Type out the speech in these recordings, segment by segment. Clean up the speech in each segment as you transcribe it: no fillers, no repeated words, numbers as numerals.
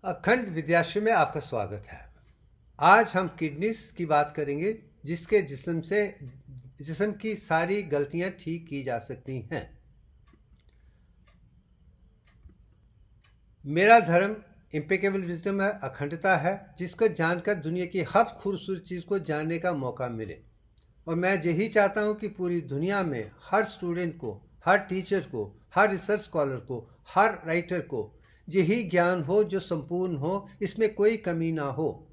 अखंड विद्याश्रम में आपका स्वागत है। आज हम किडनीज की बात करेंगे, जिसके जिस्म की सारी गलतियां ठीक की जा सकती हैं। मेरा धर्म इम्पेकेबल विजडम है, अखंडता है, जिसको जानकर दुनिया की हर खूबसूरत चीज़ को जानने का मौका मिले। और मैं यही चाहता हूं कि पूरी दुनिया में हर स्टूडेंट को, हर टीचर को, हर रिसर्च स्कॉलर को, हर राइटर को यही ज्ञान हो जो संपूर्ण हो, इसमें कोई कमी ना हो।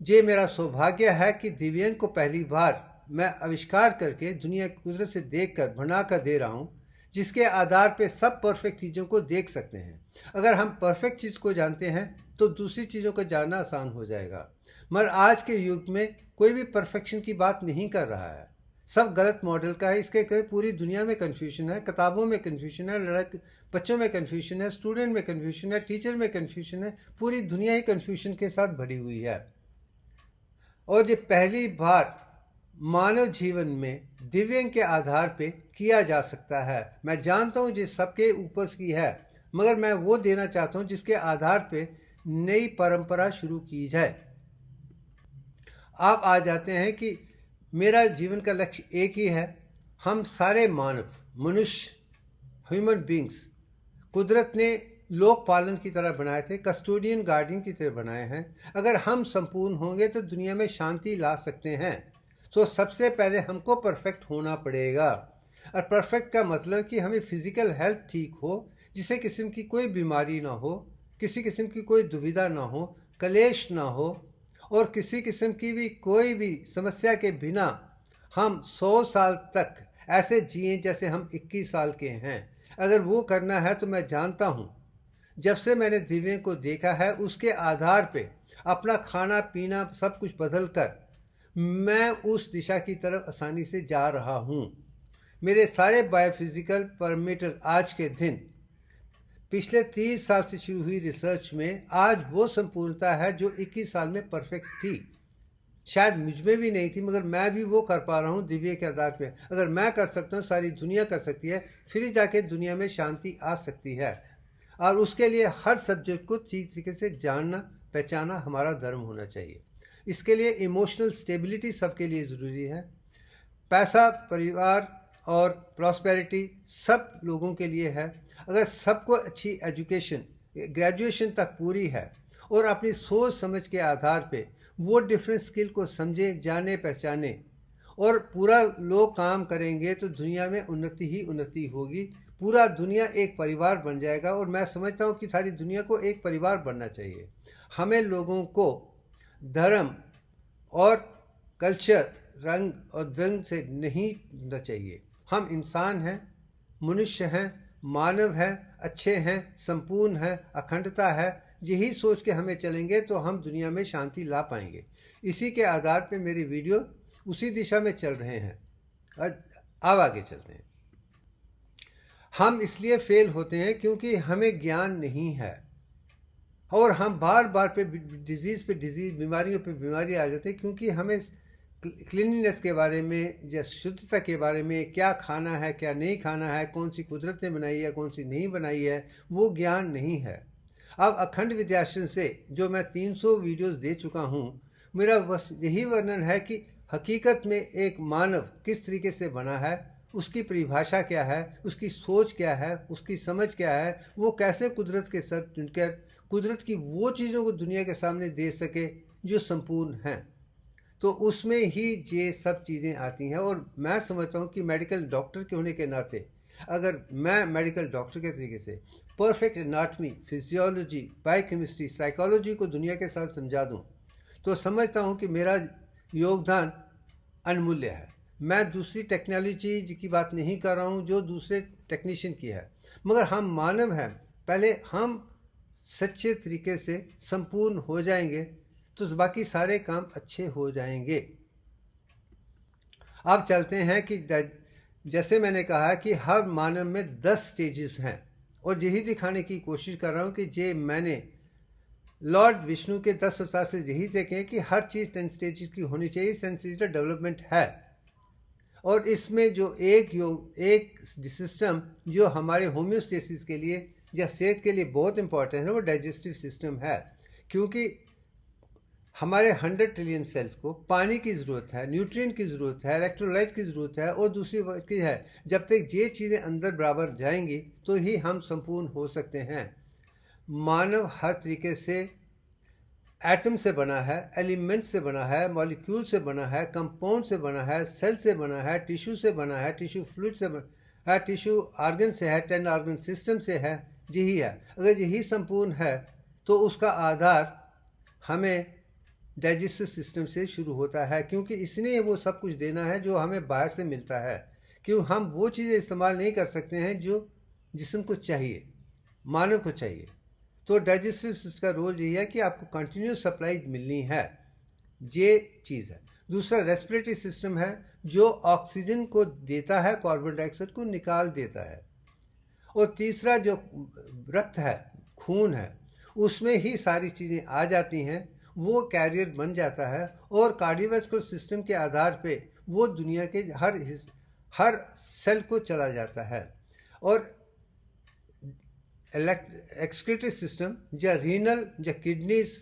ये मेरा सौभाग्य है कि दिव्यांग को पहली बार मैं आविष्कार करके दुनिया की कुदरत से देखकर बना कर दे रहा हूँ, जिसके आधार पे सब परफेक्ट चीज़ों को देख सकते हैं। अगर हम परफेक्ट चीज़ को जानते हैं तो दूसरी चीज़ों को जानना आसान हो जाएगा। मगर आज के युग में कोई भी परफेक्शन की बात नहीं कर रहा है, सब गलत मॉडल का है। इसके कारण पूरी दुनिया में कन्फ्यूजन है, किताबों में कन्फ्यूजन है, बच्चों में कन्फ्यूजन है, स्टूडेंट में कन्फ्यूजन है, टीचर में कन्फ्यूजन है। पूरी दुनिया ही कन्फ्यूजन के साथ भरी हुई है। और ये पहली बार मानव जीवन में दिव्यांग के आधार पे किया जा सकता है। मैं जानता हूँ ये सबके ऊपर की है, मगर मैं वो देना चाहता हूँ जिसके आधार पे नई परंपरा शुरू की जाए। आप आ जाते हैं कि मेरा जीवन का लक्ष्य एक ही है। हम सारे मानव, मनुष्य, ह्यूमन बींग्स कुदरत ने लोक पालन की तरह बनाए थे, कस्टोडियन गार्डियन की तरह बनाए हैं। अगर हम संपूर्ण होंगे तो दुनिया में शांति ला सकते हैं। तो सबसे पहले हमको परफेक्ट होना पड़ेगा। और परफेक्ट का मतलब कि हमें फिजिकल हेल्थ ठीक हो, जिसे किस्म की कोई बीमारी ना हो, किसी किस्म की कोई दुविधा ना हो, कलेश ना हो, और किसी किस्म की भी कोई भी समस्या के बिना हम 100 साल तक ऐसे जिए जैसे हम 21 साल के हैं। अगर वो करना है तो मैं जानता हूँ, जब से मैंने दिव्यांग को देखा है, उसके आधार पे अपना खाना पीना सब कुछ बदल कर मैं उस दिशा की तरफ आसानी से जा रहा हूँ। मेरे सारे बायोफिजिकल पैरामीटर आज के दिन पिछले 30 साल से शुरू हुई रिसर्च में आज वो संपूर्णता है जो 21 साल में परफेक्ट थी। शायद मुझ में भी नहीं थी, मगर मैं भी वो कर पा रहा हूँ दिव्य के आधार पे। अगर मैं कर सकता हूँ, सारी दुनिया कर सकती है, फिर जाके दुनिया में शांति आ सकती है। और उसके लिए हर सब्जेक्ट को ठीक तरीके से जानना पहचाना हमारा धर्म होना चाहिए। इसके लिए इमोशनल स्टेबिलिटी सबके लिए ज़रूरी है। पैसा, परिवार और प्रॉस्पेरिटी सब लोगों के लिए है। अगर सबको अच्छी एजुकेशन, ग्रेजुएशन तक पूरी है और अपनी सोच समझ के आधार पे वो डिफरेंट स्किल को समझे, जाने, पहचाने और पूरा लोग काम करेंगे तो दुनिया में उन्नति ही उन्नति होगी। पूरा दुनिया एक परिवार बन जाएगा। और मैं समझता हूँ कि सारी दुनिया को एक परिवार बनना चाहिए। हमें लोगों को धर्म और कल्चर, रंग और द्रंग से नहीं होना चाहिए। हम इंसान हैं, मनुष्य हैं, मानव हैं, अच्छे हैं, संपूर्ण हैं, अखंडता है। यही सोच के हमें चलेंगे तो हम दुनिया में शांति ला पाएंगे। इसी के आधार पे मेरी वीडियो उसी दिशा में चल रहे हैं। अब आगे चलते हैं। हम इसलिए फेल होते हैं क्योंकि हमें ज्ञान नहीं है और हम बार बार पे डिजीज़ पे डिजीज़, बीमारियों पे बीमारी आ जाती है, क्योंकि हमें क्लीनिनेस के बारे में या शुद्धता के बारे में, क्या खाना है क्या नहीं खाना है, कौन सी कुदरत ने बनाई है कौन सी नहीं बनाई है, वो ज्ञान नहीं है। अब अखंड विद्याश्रम से जो मैं 300 वीडियोस दे चुका हूँ, मेरा बस यही वर्णन है कि हकीकत में एक मानव किस तरीके से बना है, उसकी परिभाषा क्या है, उसकी सोच क्या है, उसकी समझ क्या है, वो कैसे कुदरत के साथ जुड़कर कुदरत की वो चीज़ों को दुनिया के सामने दे सके जो संपूर्ण हैं। तो उसमें ही ये सब चीज़ें आती हैं। और मैं समझता हूँ कि मेडिकल डॉक्टर के होने के नाते, अगर मैं मेडिकल डॉक्टर के तरीके से perfect anatomy, physiology, biochemistry, psychology को दुनिया के साथ समझा दूँ, तो समझता हूँ कि मेरा योगदान अनमूल्य है। मैं दूसरी टेक्नोलॉजी की बात नहीं कर रहा हूँ जो दूसरे टेक्नीशियन की है, मगर हम मानव हैं। पहले हम सच्चे तरीके से संपूर्ण हो जाएंगे तो बाकी सारे काम अच्छे हो जाएंगे। अब चलते हैं कि जैसे मैंने कहा कि हर मानव में 10 स्टेजेस हैं, और यही दिखाने की कोशिश कर रहा हूँ कि ये मैंने लॉर्ड विष्णु के 10 अवतार से यही सीखे कि हर चीज़ 10 स्टेजेस की होनी चाहिए। सेंसिटिव डेवलपमेंट है। और इसमें जो एक सिस्टम जो हमारे होम्योस्टेसिस के लिए या सेहत के लिए बहुत इंपॉर्टेंट है वो डाइजेस्टिव सिस्टम है, क्योंकि हमारे 100 ट्रिलियन सेल्स को पानी की ज़रूरत है, न्यूट्रिएंट की ज़रूरत है, इलेक्ट्रोलाइट की ज़रूरत है, और दूसरी बात की है जब तक ये चीज़ें अंदर बराबर जाएंगी तो ही हम संपूर्ण हो सकते हैं। मानव हर तरीके से एटम से बना है, एलिमेंट से बना है, मॉलिक्यूल से बना है, कंपाउंड से बना है, सेल से बना है, टिश्यू से बना है, टिश्यू फ्लूइड से बना है, टिश्यू ऑर्गन से है, 10 ऑर्गन सिस्टम से है, यही है। अगर यही संपूर्ण है तो उसका आधार हमें डाइजेस्टिव सिस्टम से शुरू होता है, क्योंकि इसने वो सब कुछ देना है जो हमें बाहर से मिलता है। क्यों हम वो चीज़ें इस्तेमाल नहीं कर सकते हैं जो जिस्म को चाहिए, मानव को चाहिए। तो डाइजेस्टिव सिस्टम का रोल यही है कि आपको कंटिन्यूस सप्लाई मिलनी है, ये चीज़ है। दूसरा रेस्पिरेटरी सिस्टम है जो ऑक्सीजन को देता है, कार्बन डाइऑक्साइड को निकाल देता है। और तीसरा जो रक्त है, खून है, उसमें ही सारी चीज़ें आ जाती हैं, वो कैरियर बन जाता है, और कार्डियोवैस्कुलर सिस्टम के आधार पे वो दुनिया के हर सेल को चला जाता है। और एक्सक्रीटरी सिस्टम या रीनल या किडनीज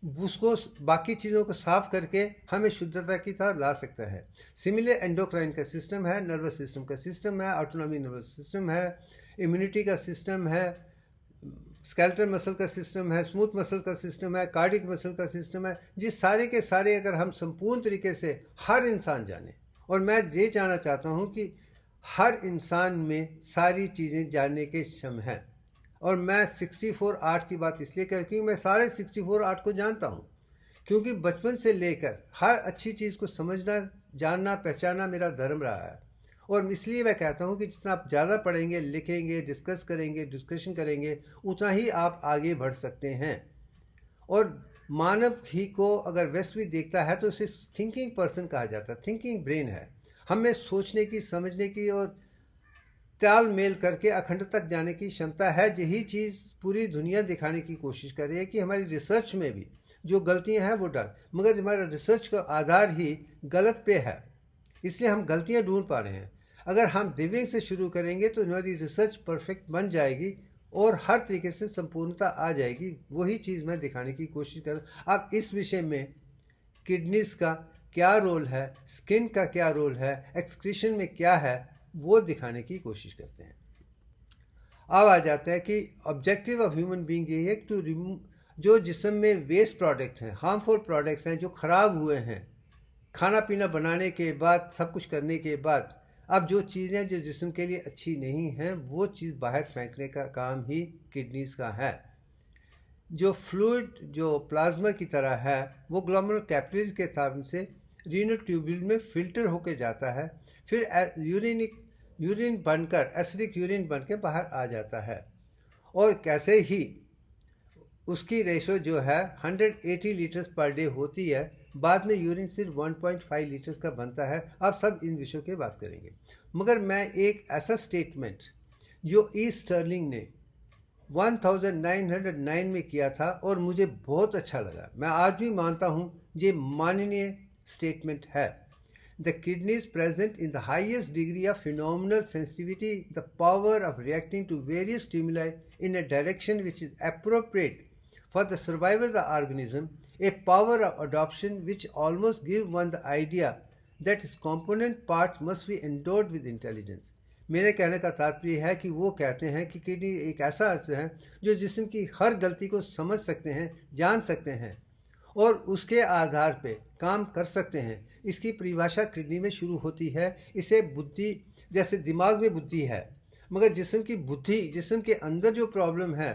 उसको बाकी चीज़ों को साफ करके हमें शुद्धता की तरह ला सकता है। सिमिलर एंडोक्राइन का सिस्टम है, नर्वस सिस्टम का सिस्टम है, ऑटोनॉमिक नर्वस सिस्टम है, इम्यूनिटी का सिस्टम है, स्केलेटल मसल का सिस्टम है, स्मूथ मसल का सिस्टम है, कार्डिक मसल का सिस्टम है। जिस सारे के सारे अगर हम संपूर्ण तरीके से हर इंसान जाने, और मैं ये जानना चाहता हूँ कि हर इंसान में सारी चीज़ें जानने के क्षम हैं। और मैं 64 आर्ट की बात इसलिए कर, क्योंकि मैं सारे 64 आर्ट को जानता हूँ, क्योंकि बचपन से लेकर हर अच्छी चीज़ को समझना, जानना, पहचानना मेरा धर्म रहा है। और इसलिए मैं कहता हूँ कि जितना आप ज़्यादा पढ़ेंगे, लिखेंगे, डिस्कस करेंगे, डिस्कशन करेंगे, उतना ही आप आगे बढ़ सकते हैं। और मानव ही को अगर वेस्ट भी देखता है तो उसे थिंकिंग पर्सन कहा जाता है, थिंकिंग ब्रेन है। हमें सोचने की, समझने की और तालमेल करके अखंड तक जाने की क्षमता है। यही चीज़ पूरी दुनिया दिखाने की कोशिश कर रही है कि हमारी रिसर्च में भी जो गलतियां हैं वो डाल, मगर हमारा रिसर्च का आधार ही गलत पे है, इसलिए हम गलतियां ढूंढ पा रहे हैं। अगर हम दिव्यांग से शुरू करेंगे तो हमारी रिसर्च परफेक्ट बन जाएगी और हर तरीके से संपूर्णता आ जाएगी। वही चीज़ मैं दिखाने की कोशिश कर। अब इस विषय में किडनीज का क्या रोल है, स्किन का क्या रोल है, एक्सक्रीशन में क्या है, वो दिखाने की कोशिश करते हैं। अब आ जाता है कि ऑब्जेक्टिव ऑफ ह्यूमन बीइंग ये है टू रिमूव जो जिस्म में वेस्ट प्रोडक्ट्स हैं, हार्मफुल प्रोडक्ट्स हैं जो ख़राब हुए हैं, खाना पीना बनाने के बाद, सब कुछ करने के बाद, अब जो चीज़ें जो जिस्म के लिए अच्छी नहीं हैं वो चीज़ बाहर फेंकने का काम ही किडनीज का है। जो फ्लूइड जो प्लाज्मा की तरह है वो ग्लोमेरुलर कैपिलरीज के साथ से रीनल ट्यूब्यूल में फिल्टर होके जाता है, फिर यूरिन बनकर एसिडिक यूरिन बन के बाहर आ जाता है। और कैसे ही उसकी रेशो जो है 180 लीटर्स पर डे होती है, बाद में यूरिन सिर्फ 1.5 लीटर्स का बनता है। अब सब इन विषयों की बात करेंगे, मगर मैं एक ऐसा स्टेटमेंट जो ई स्टर्लिंग ने 1909 में किया था और मुझे बहुत अच्छा लगा, मैं आज भी मानता हूँ ये माननीय स्टेटमेंट है। The kidneys present in the highest degree of phenomenal sensitivity, the power of reacting to various stimuli in a direction which is appropriate for the survival of the organism, a power of adoption which almost gives one the idea that its component parts must be endowed with intelligence. मेरे कहने का तात्पर्य है कि वो कहते हैं कि किडनी एक ऐसा अंश है जो जिस्म की हर गलती को समझ सकते हैं, जान सकते हैं और उसके आधार पे काम कर सकते हैं। इसकी परिभाषा किडनी में शुरू होती है। इसे बुद्धि, जैसे दिमाग में बुद्धि है, मगर जिस्म की बुद्धि, जिस्म के अंदर जो प्रॉब्लम है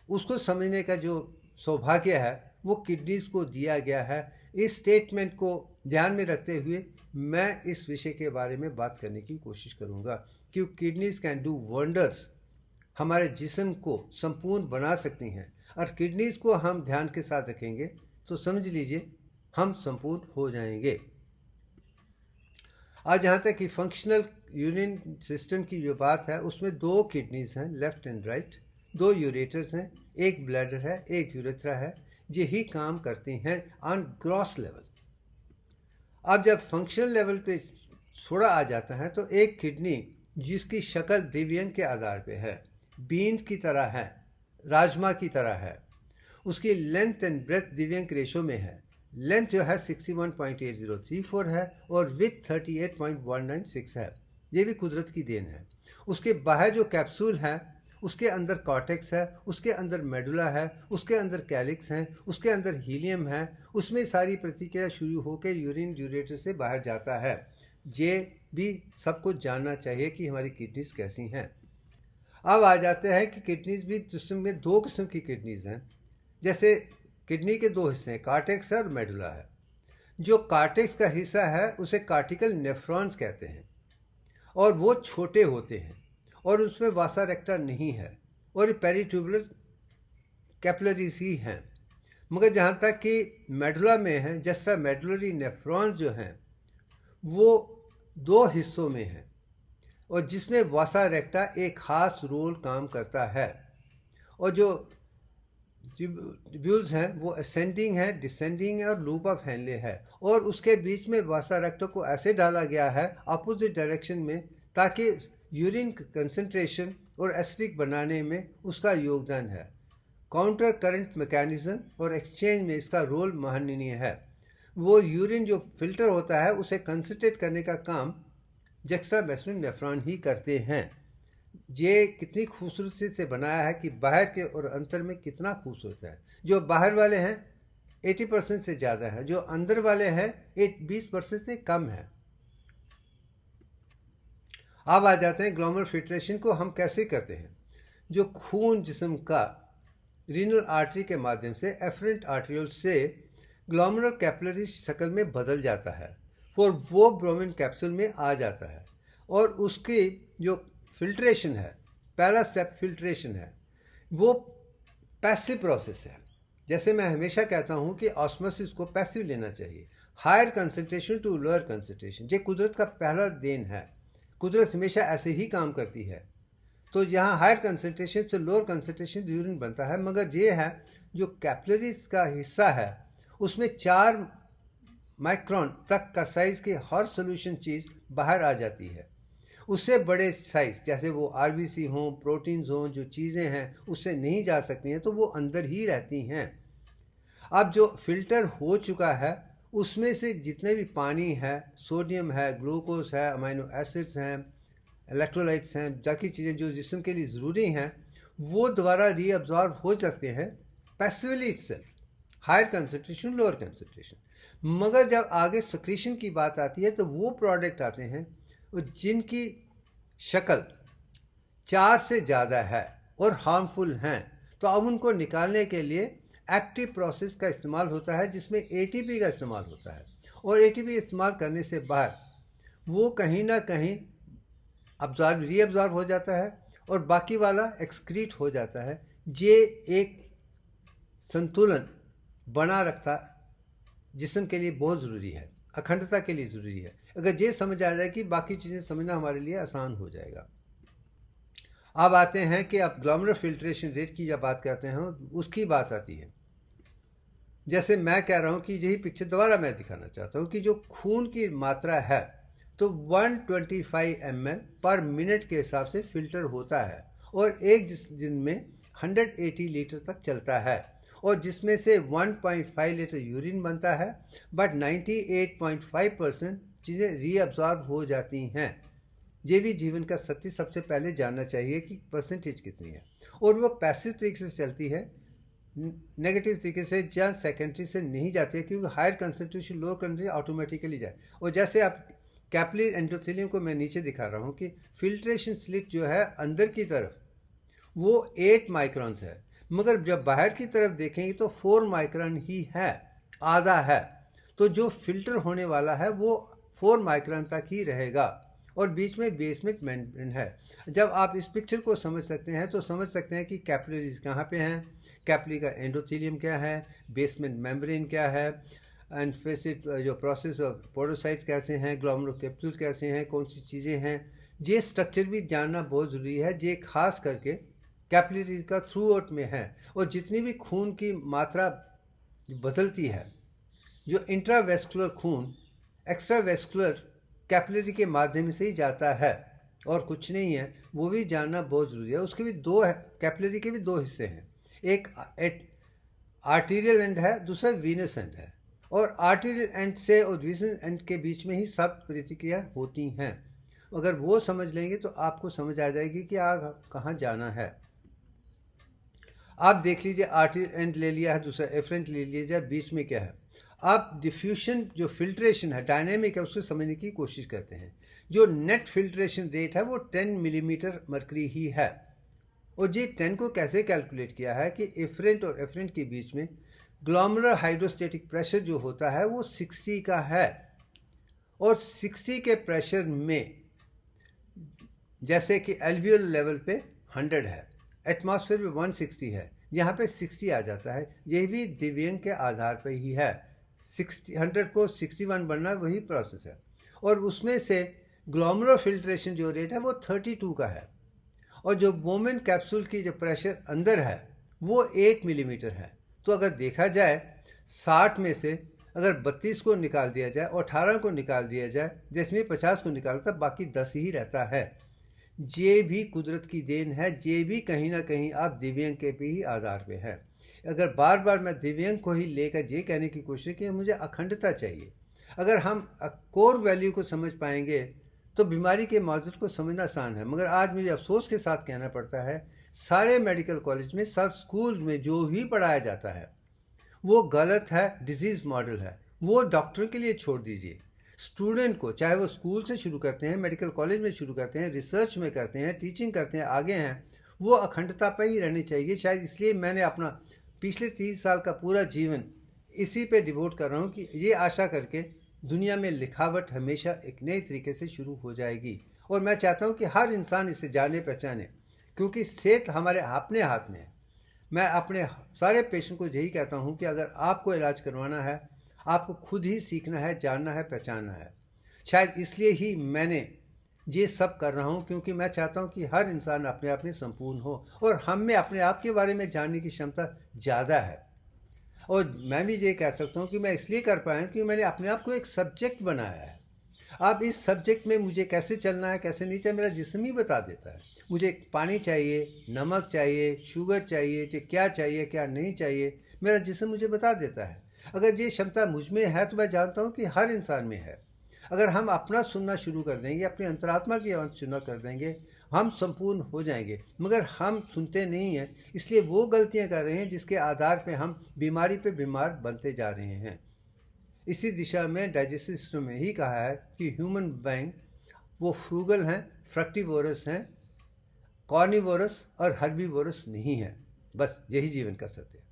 उसको समझने का जो सौभाग्य है वो किडनीज को दिया गया है। इस स्टेटमेंट को ध्यान में रखते हुए मैं इस विषय के बारे में बात करने की कोशिश करूँगा, क्योंकि किडनीज कैन डू वंडर्स, हमारे जिस्म को संपूर्ण बना सकती हैं। और किडनीज को हम ध्यान के साथ रखेंगे तो समझ लीजिए हम संपूर्ण हो जाएंगे। आज जहाँ तक कि फंक्शनल यूरिन सिस्टम की जो बात है उसमें 2 किडनीज हैं, लेफ्ट एंड राइट, 2 यूरेटर्स हैं, एक ब्लैडर है, एक यूरेथ्रा है। यही काम करती हैं ऑन ग्रॉस लेवल। अब जब फंक्शनल लेवल पे थोड़ा आ जाता है तो एक किडनी जिसकी शक्ल दिव्यांग के आधार पे है, बीन्स की तरह है, राजमा की तरह है। उसकी लेंथ एंड ब्रेथ दिव्यांक रेशो में है। लेंथ जो है 61.8034 है और विथ 38.196 है। ये भी कुदरत की देन है। उसके बाहर जो कैप्सूल है उसके अंदर कॉर्टेक्स है, उसके अंदर मेडुला है, उसके अंदर कैलिक्स हैं, उसके अंदर हीलियम है। उसमें सारी प्रतिक्रिया शुरू होकर यूरिन यूरेटर से बाहर जाता है। ये भी सबको जानना चाहिए कि हमारी किडनीज कैसी हैं। अब आ जाते हैं कि किडनीज भी जिस्म में दो किस्म की किडनीज हैं। जैसे किडनी के दो हिस्से हैं, कार्टेक्स है और मेडुला है। जो कार्टेक्स का हिस्सा है उसे कार्टिकल नेफ्रॉन्स कहते हैं और वो छोटे होते हैं और उसमें वासा रेक्टा नहीं है और पेरिट्यूबुलर कैपिलरीज ही हैं। मगर जहाँ तक कि मेडुला में है, जैसा मेडुलरी नेफ्रॉन्स जो हैं वो दो हिस्सों में हैं और जिसमें वासा रेक्टा एक खास रोल काम करता है। और जो ट्यूब्यूल्स हैं वो असेंडिंग है, डिसेंडिंग है और लूप ऑफ हेनले है। और उसके बीच में वासा रेक्टा को ऐसे डाला गया है अपोजिट डायरेक्शन में ताकि यूरिन कंसंट्रेशन और एसिडिक बनाने में उसका योगदान है। काउंटर करंट मैकेनिज्म और एक्सचेंज में इसका रोल महनीय है। वो यूरिन जो फिल्टर होता है उसे कंसंट्रेट करने का काम जुक्स्टामेसोनिक नेफ्रॉन ही करते हैं। ये कितनी खूबसूरती से बनाया है कि बाहर के और अंदर में कितना खूबसूरत है। जो बाहर वाले हैं 80% से ज़्यादा है, जो अंदर वाले हैं 20% से कम है। अब आ जाते हैं ग्लोमेरुलर फिल्ट्रेशन को हम कैसे करते हैं। जो खून जिस्म का रीनल आर्टरी के माध्यम से एफरेंट आर्टरियोल से ग्लोमेरुलर कैपिलरी शक्ल में बदल जाता है और वो ब्रोमिन कैप्सूल में आ जाता है और उसकी जो फिल्ट्रेशन है, पहला स्टेप फिल्ट्रेशन है, वो पैसिव प्रोसेस है। जैसे मैं हमेशा कहता हूँ कि ऑस्मोसिस को पैसिव लेना चाहिए, higher concentration to lower concentration. ये कुदरत का पहला देन है, कुदरत हमेशा ऐसे ही काम करती है। तो यहाँ हायर कंसंट्रेशन से लोअर कंसंट्रेशन यूरिन बनता है। मगर ये है जो कैपिलरीज का हिस्सा है उसमें 4 माइक्रोन तक का साइज़ की हर सोल्यूशन चीज़ बाहर आ जाती है। उससे बड़े साइज़ जैसे वो आरबीसी हों, प्रोटीन्स हों, जो चीज़ें हैं उससे नहीं जा सकती हैं, तो वो अंदर ही रहती हैं। अब जो फिल्टर हो चुका है उसमें से जितने भी पानी है, सोडियम है, ग्लूकोज है, अमाइनो एसिड्स हैं, इलेक्ट्रोलाइट्स हैं, बाकी चीज़ें जो जिस्म के लिए ज़रूरी हैं, वो दोबारा रीअब्जॉर्ब हो सकते हैं passively itself, higher concentration lower concentration. मगर जब आगे सक्रीशन की बात आती है तो वो प्रोडक्ट आते हैं जिनकी शक्ल 4 से ज़्यादा है और हार्मफुल हैं, तो अब उनको निकालने के लिए एक्टिव प्रोसेस का इस्तेमाल होता है जिसमें एटीपी का इस्तेमाल होता है। और एटीपी इस्तेमाल करने से बाहर वो कहीं ना कहीं रीअब्जॉर्ब हो जाता है और बाकी वाला एक्सक्रीट हो जाता है। ये एक संतुलन बना रखता जिस्म के लिए बहुत ज़रूरी है, अखंडता के लिए ज़रूरी है। अगर ये समझ आ जाए कि बाकी चीज़ें समझना हमारे लिए आसान हो जाएगा। अब आते हैं कि अब ग्लोमेरुलर फिल्ट्रेशन रेट की जब बात करते हैं उसकी बात आती है। जैसे मैं कह रहा हूँ कि यही पिक्चर दोबारा मैं दिखाना चाहता हूँ कि जो खून की मात्रा है तो 125 ml पर मिनट के हिसाब से फिल्टर होता है और एक दिन में 180 लीटर तक चलता है और जिसमें से 1.5 लीटर यूरिन बनता है, बट 98.5% चीज़ें रीअब्जॉर्ब हो जाती हैं। ये भी जीवन का सत्य सबसे पहले जानना चाहिए कि परसेंटेज कितनी है। और वो पैसिव तरीके से चलती है, नेगेटिव तरीके से या सेकेंडरी से नहीं जाती है, क्योंकि higher concentration lower concentration automatically जाए। और जैसे आप कैपिलरी एंडोथेलियम को मैं नीचे दिखा रहा हूँ कि फिल्ट्रेशन स्लिट जो है अंदर की तरफ वो 8 माइक्रॉन्स है, मगर जब बाहर की तरफ देखेंगे तो 4 माइक्रॉन ही है, आधा है। तो जो फिल्टर होने वाला है वो 4 माइक्रॉन तक ही रहेगा और बीच में बेसमेंट मेम्ब्रेन है। जब आप इस पिक्चर को समझ सकते हैं तो समझ सकते हैं कि कैपिलरीज कहाँ पे हैं, कैपिलरी का एंडोथेलियम क्या है, बेसमेंट मेम्ब्रेन क्या है, एंड फेसिट जो प्रोसेस ऑफ पोडोसाइट्स कैसे हैं, ग्लोमेरुलर कैप्सूल कैसे हैं, कौन सी चीज़ें हैं। ये स्ट्रक्चर भी जानना बहुत ज़रूरी है। ये खास करके कैपिलरी का थ्रू आउट में है। और जितनी भी खून की मात्रा बदलती है, जो इंट्रावेस्कुलर खून एक्स्ट्रावेस्कुलर कैपिलरी के माध्यम से ही जाता है। और कुछ नहीं है, वो भी जानना बहुत ज़रूरी है। उसके भी दो कैपिलरी के भी दो हिस्से हैं, एक आर्टीरियल एंड है, दूसरा वीनस एंड है। और आर्टीरियल एंड से और वीनस एंड के बीच में ही सब प्रतिक्रिया होती हैं। अगर वो समझ लेंगे तो आपको समझ आ जाएगी कि आगे कहाँ जाना है। आप देख लीजिए, आर्टीरियल एंड ले लिया है, दूसरा एफरेंट ले लीजिए, बीच में क्या है। आप डिफ्यूशन जो फिल्ट्रेशन है, डायनेमिक है, उसको समझने की कोशिश करते हैं। जो नेट फिल्ट्रेशन रेट है वो 10 मिलीमीटर मरकरी ही है। और ये 10 को कैसे कैलकुलेट किया है कि एफरेंट और एफरेंट के बीच में ग्लोमेरुलर हाइड्रोस्टेटिक प्रेशर जो होता है वो 60 का है। और 60 के प्रेशर में जैसे कि एल्वियोल लेवल पे 100 है, एटमॉस्फेयर में 160 है, यहाँ पे 60 आ जाता है। यही भी दिव्यांग के आधार पर ही है। 100 को 61 बनना वही प्रोसेस है। और उसमें से ग्लोमेरुलर फिल्ट्रेशन जो रेट है वो 32 का है। और जो बोमेन कैप्सूल की जो प्रेशर अंदर है वो 8 मिलीमीटर है। तो अगर देखा जाए 60 में से अगर 32 को निकाल दिया जाए और 18 को निकाल दिया जाए, जिसमें 50 को निकालता, बाकी 10 ही रहता है। ये भी कुदरत की देन है, ये भी कहीं ना कहीं आप दिव्यांग के पे ही आधार पे है। अगर बार बार मैं दिव्यांग को ही लेकर ये कहने की कोशिश की मुझे अखंडता चाहिए, अगर हम कोर वैल्यू को समझ पाएंगे तो बीमारी के मौजूद को समझना आसान है। मगर आज मुझे अफसोस के साथ कहना पड़ता है, सारे मेडिकल कॉलेज में, सब स्कूल में जो भी पढ़ाया जाता है वो गलत है, डिजीज़ मॉडल है। वो डॉक्टर के लिए छोड़ दीजिए। स्टूडेंट को, चाहे वो स्कूल से शुरू करते हैं, मेडिकल कॉलेज में शुरू करते हैं, रिसर्च में करते हैं, टीचिंग करते हैं, आगे हैं, वो अखंडता पर ही रहनी चाहिए। शायद इसलिए मैंने अपना पिछले 30 साल का पूरा जीवन इसी पे डिवोट कर रहा हूँ कि ये आशा करके दुनिया में लिखावट हमेशा एक नए तरीके से शुरू हो जाएगी। और मैं चाहता हूँ कि हर इंसान इसे जाने पहचाने, क्योंकि सेहत हमारे अपने हाथ में है। मैं अपने सारे पेशेंट को यही कहता हूँ कि अगर आपको इलाज करवाना है, आपको खुद ही सीखना है, जानना है, पहचानना है। शायद इसलिए ही मैंने ये सब कर रहा हूँ, क्योंकि मैं चाहता हूँ कि हर इंसान अपने आप में संपूर्ण हो और हम में अपने आप के बारे में जानने की क्षमता ज़्यादा है। और मैं भी ये कह सकता हूँ कि मैं इसलिए कर पाया कि मैंने अपने आप को एक सब्जेक्ट बनाया है। अब इस सब्जेक्ट में मुझे कैसे चलना है, कैसे नहीं चाहिए, मेरा जिस्म ही बता देता है। मुझे पानी चाहिए, नमक चाहिए, शुगर चाहिए, क्या चाहिए क्या नहीं चाहिए, मेरा जिस्म मुझे बता देता है। अगर ये क्षमता मुझ में है तो मैं जानता हूँ कि हर इंसान में है। अगर हम अपना सुनना शुरू कर देंगे, अपनी अंतरात्मा की आवाज़ सुनना कर देंगे, हम संपूर्ण हो जाएंगे। मगर हम सुनते नहीं हैं, इसलिए वो गलतियाँ कर रहे हैं जिसके आधार पे हम बीमारी पे बीमार बनते जा रहे हैं। इसी दिशा में डाइजेस्टिव सिस्टम में ही कहा है कि ह्यूमन बीइंग वो फ्रूगल हैं, फ्रक्टिवोरस हैं, कॉर्निवोरस और हर्बीवोरस नहीं है। बस यही जीवन का सत्य है।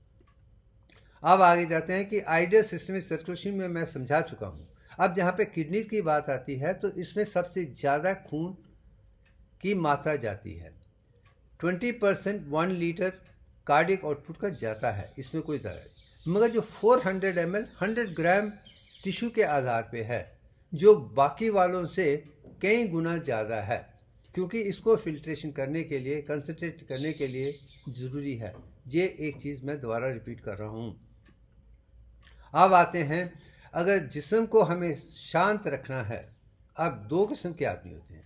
अब आगे जाते हैं कि आइडियल सिस्टमिक सर्कुलेशन में मैं समझा चुका हूँ। अब जहाँ पे किडनीज की बात आती है तो इसमें सबसे ज़्यादा खून की मात्रा जाती है। 20% 1 लीटर कार्डियक आउटपुट का जाता है, इसमें कोई तरह नहीं। मगर जो 400 ml 100 ग्राम टिश्यू के आधार पे है, जो बाकी वालों से कई गुना ज़्यादा है, क्योंकि इसको फिल्ट्रेशन करने के लिए, कंसनट्रेट करने के लिए ज़रूरी है। ये एक चीज़ मैं दोबारा रिपीट कर रहा हूँ। अब आते हैं, अगर जिस्म को हमें शांत रखना है, अब 2 किस्म के आदमी होते हैं।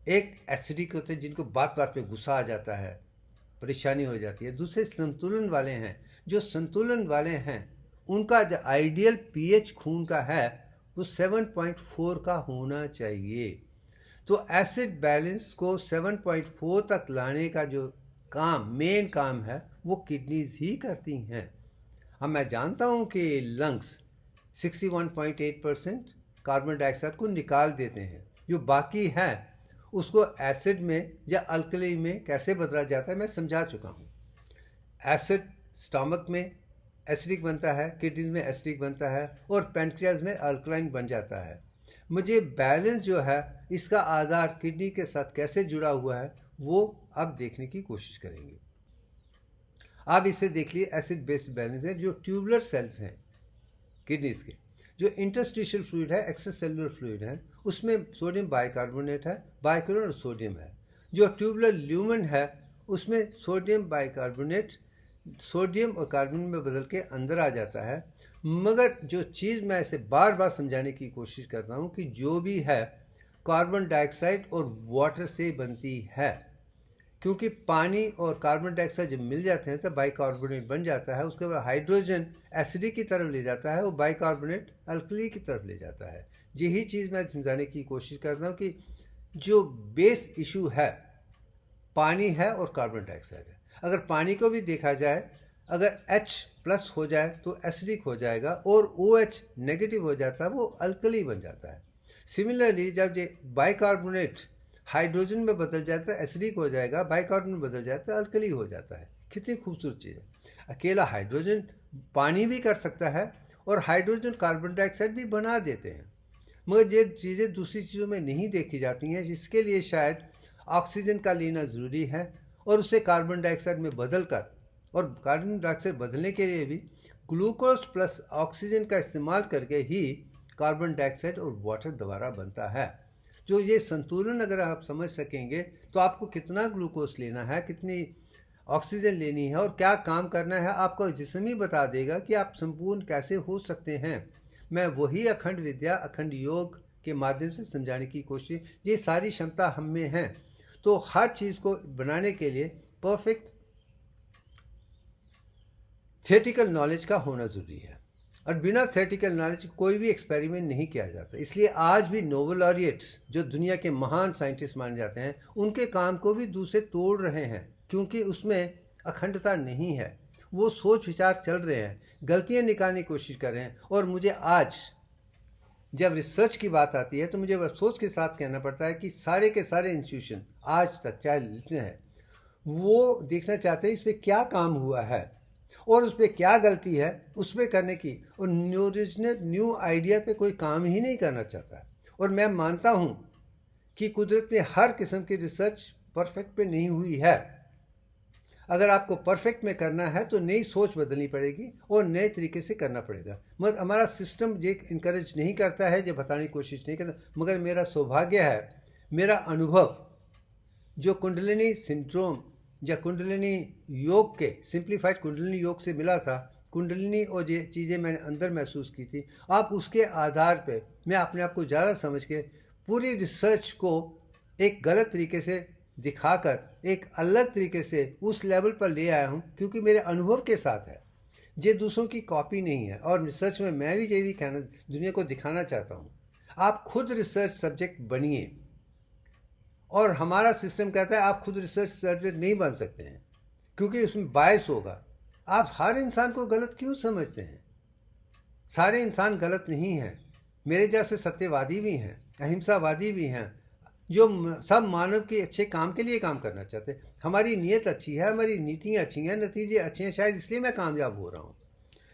एक एसिडिक होते हैं जिनको बात बात पे गुस्सा आ जाता है, परेशानी हो जाती है। दूसरे संतुलन वाले हैं। जो संतुलन वाले हैं उनका जो आइडियल पीएच खून का है वो 7.4 का होना चाहिए। तो एसिड बैलेंस को 7.4 तक लाने का जो काम, मेन काम है, वो किडनीज ही करती हैं। अब मैं जानता हूँ कि लंग्स 61.8% कार्बन डाइऑक्साइड को निकाल देते हैं। जो बाकी है उसको एसिड में या अल्कली में कैसे बदला जाता है मैं समझा चुका हूँ। एसिड स्टमक में एसिडिक बनता है, किडनीज में एसिडिक बनता है और पैंक्रियाज में अल्कलाइन बन जाता है। मुझे बैलेंस जो है इसका आधार किडनी के साथ कैसे जुड़ा हुआ है वो अब देखने की कोशिश करेंगे। आप इसे देख लिए, एसिड बेस्ड बैलेंस है। जो ट्यूबुलर सेल्स हैं किडनीज के, जो इंटरस्टिशियल फ्लूइड है, एक्स्ट्रा सेलुलर फ्लूइड है, उसमें सोडियम बाइकार्बोनेट है, बाइक्लोराइड और सोडियम है। जो ट्यूबुलर ल्यूमेन है उसमें सोडियम बाइकार्बोनेट सोडियम और कार्बन में बदल के अंदर आ जाता है। मगर जो चीज़ मैं इसे बार बार समझाने की कोशिश करता हूँ कि जो भी है कार्बन डाइऑक्साइड और वाटर से बनती है, क्योंकि पानी और कार्बन डाइऑक्साइड जब मिल जाते हैं तो बाइकार्बोनेट बन जाता है। उसके बाद हाइड्रोजन एसिडिक की तरफ ले जाता है और बाइकार्बोनेट अल्कली की तरफ ले जाता है। यही चीज़ मैं समझाने की कोशिश करता हूँ कि जो बेस इशू है पानी है और कार्बन डाइऑक्साइड है। अगर पानी को भी देखा जाए, अगर H+ हो जाए तो एसिडिक हो जाएगा और OH नेगेटिव हो जाता है, वो अल्कली बन जाता है। सिमिलरली जब ये बाइकार्बोनेट हाइड्रोजन में बदल जाता है एसिडिक हो जाएगा, बाइकार्बोनेट में बदल जाता है अल्कली हो जाता है। कितनी खूबसूरत चीज़ है। अकेला हाइड्रोजन पानी भी कर सकता है और हाइड्रोजन कार्बन डाइऑक्साइड भी बना देते हैं, मगर ये चीज़ें दूसरी चीज़ों में नहीं देखी जाती हैं, जिसके लिए शायद ऑक्सीजन का लेना ज़रूरी है और उसे कार्बन डाइऑक्साइड में बदल कर, और कार्बन डाइऑक्साइड बदलने के लिए भी ग्लूकोज प्लस ऑक्सीजन का इस्तेमाल करके ही कार्बन डाइऑक्साइड और वाटर दोबारा बनता है। जो ये संतुलन अगर आप समझ सकेंगे तो आपको कितना ग्लूकोज लेना है, कितनी ऑक्सीजन लेनी है और क्या काम करना है, आपको जिस्म ही बता देगा कि आप संपूर्ण कैसे हो सकते हैं। मैं वही अखंड विद्या, अखंड योग के माध्यम से समझाने की कोशिश, ये सारी क्षमता हम में है। तो हर चीज़ को बनाने के लिए परफेक्ट थियोरेटिकल नॉलेज का होना ज़रूरी है, और बिना थियोरेटिकल नॉलेज कोई भी एक्सपेरिमेंट नहीं किया जाता। इसलिए आज भी नोबेल लॉरिएट्स जो दुनिया के महान साइंटिस्ट माने जाते हैं, उनके काम को भी दूसरे तोड़ रहे हैं, क्योंकि उसमें अखंडता नहीं है। वो सोच विचार चल रहे हैं, गलतियां निकालने की कोशिश कर रहे हैं। और मुझे आज जब रिसर्च की बात आती है तो मुझे अफसोस के साथ कहना पड़ता है कि सारे के सारे इंस्टीट्यूशन आज तक चाहे जितने हैं, वो देखना चाहते हैं इस पर क्या काम हुआ है और उस पर क्या गलती है, उस पर करने की, और न्यू आइडिया पे कोई काम ही नहीं करना चाहता। और मैं मानता हूँ कि कुदरत में हर किस्म की रिसर्च परफेक्ट पे नहीं हुई है। अगर आपको परफेक्ट में करना है तो नई सोच बदलनी पड़ेगी और नए तरीके से करना पड़ेगा, मगर हमारा सिस्टम ये इनकरेज नहीं करता है, जो बताने की कोशिश नहीं करता। मगर मेरा सौभाग्य है, मेरा अनुभव जो कुंडलिनी सिंड्रोम या कुंडलिनी योग के सिंप्लीफाइड कुंडलिनी योग से मिला था, कुंडलिनी और ये चीज़ें मैंने अंदर महसूस की थी, आप उसके आधार पे मैं अपने आप को ज़्यादा समझ के पूरी रिसर्च को एक गलत तरीके से दिखाकर एक अलग तरीके से उस लेवल पर ले आया हूँ, क्योंकि मेरे अनुभव के साथ है, ये दूसरों की कॉपी नहीं है। और रिसर्च में मैं भी ये भी कहना दुनिया को दिखाना चाहता हूँ, आप खुद रिसर्च सब्जेक्ट बनिए। और हमारा सिस्टम कहता है आप खुद रिसर्च सब्जेक्ट नहीं बन सकते हैं, क्योंकि उसमें बायस होगा। आप हर इंसान को गलत क्यों समझते हैं? सारे इंसान गलत नहीं हैं, मेरे जैसे सत्यवादी भी हैं, अहिंसावादी भी हैं, जो सब मानव के अच्छे काम के लिए काम करना चाहते हैं। हमारी नीयत अच्छी है, हमारी नीतियाँ अच्छी हैं, नतीजे अच्छे हैं, शायद इसलिए मैं कामयाब हो रहा हूँ।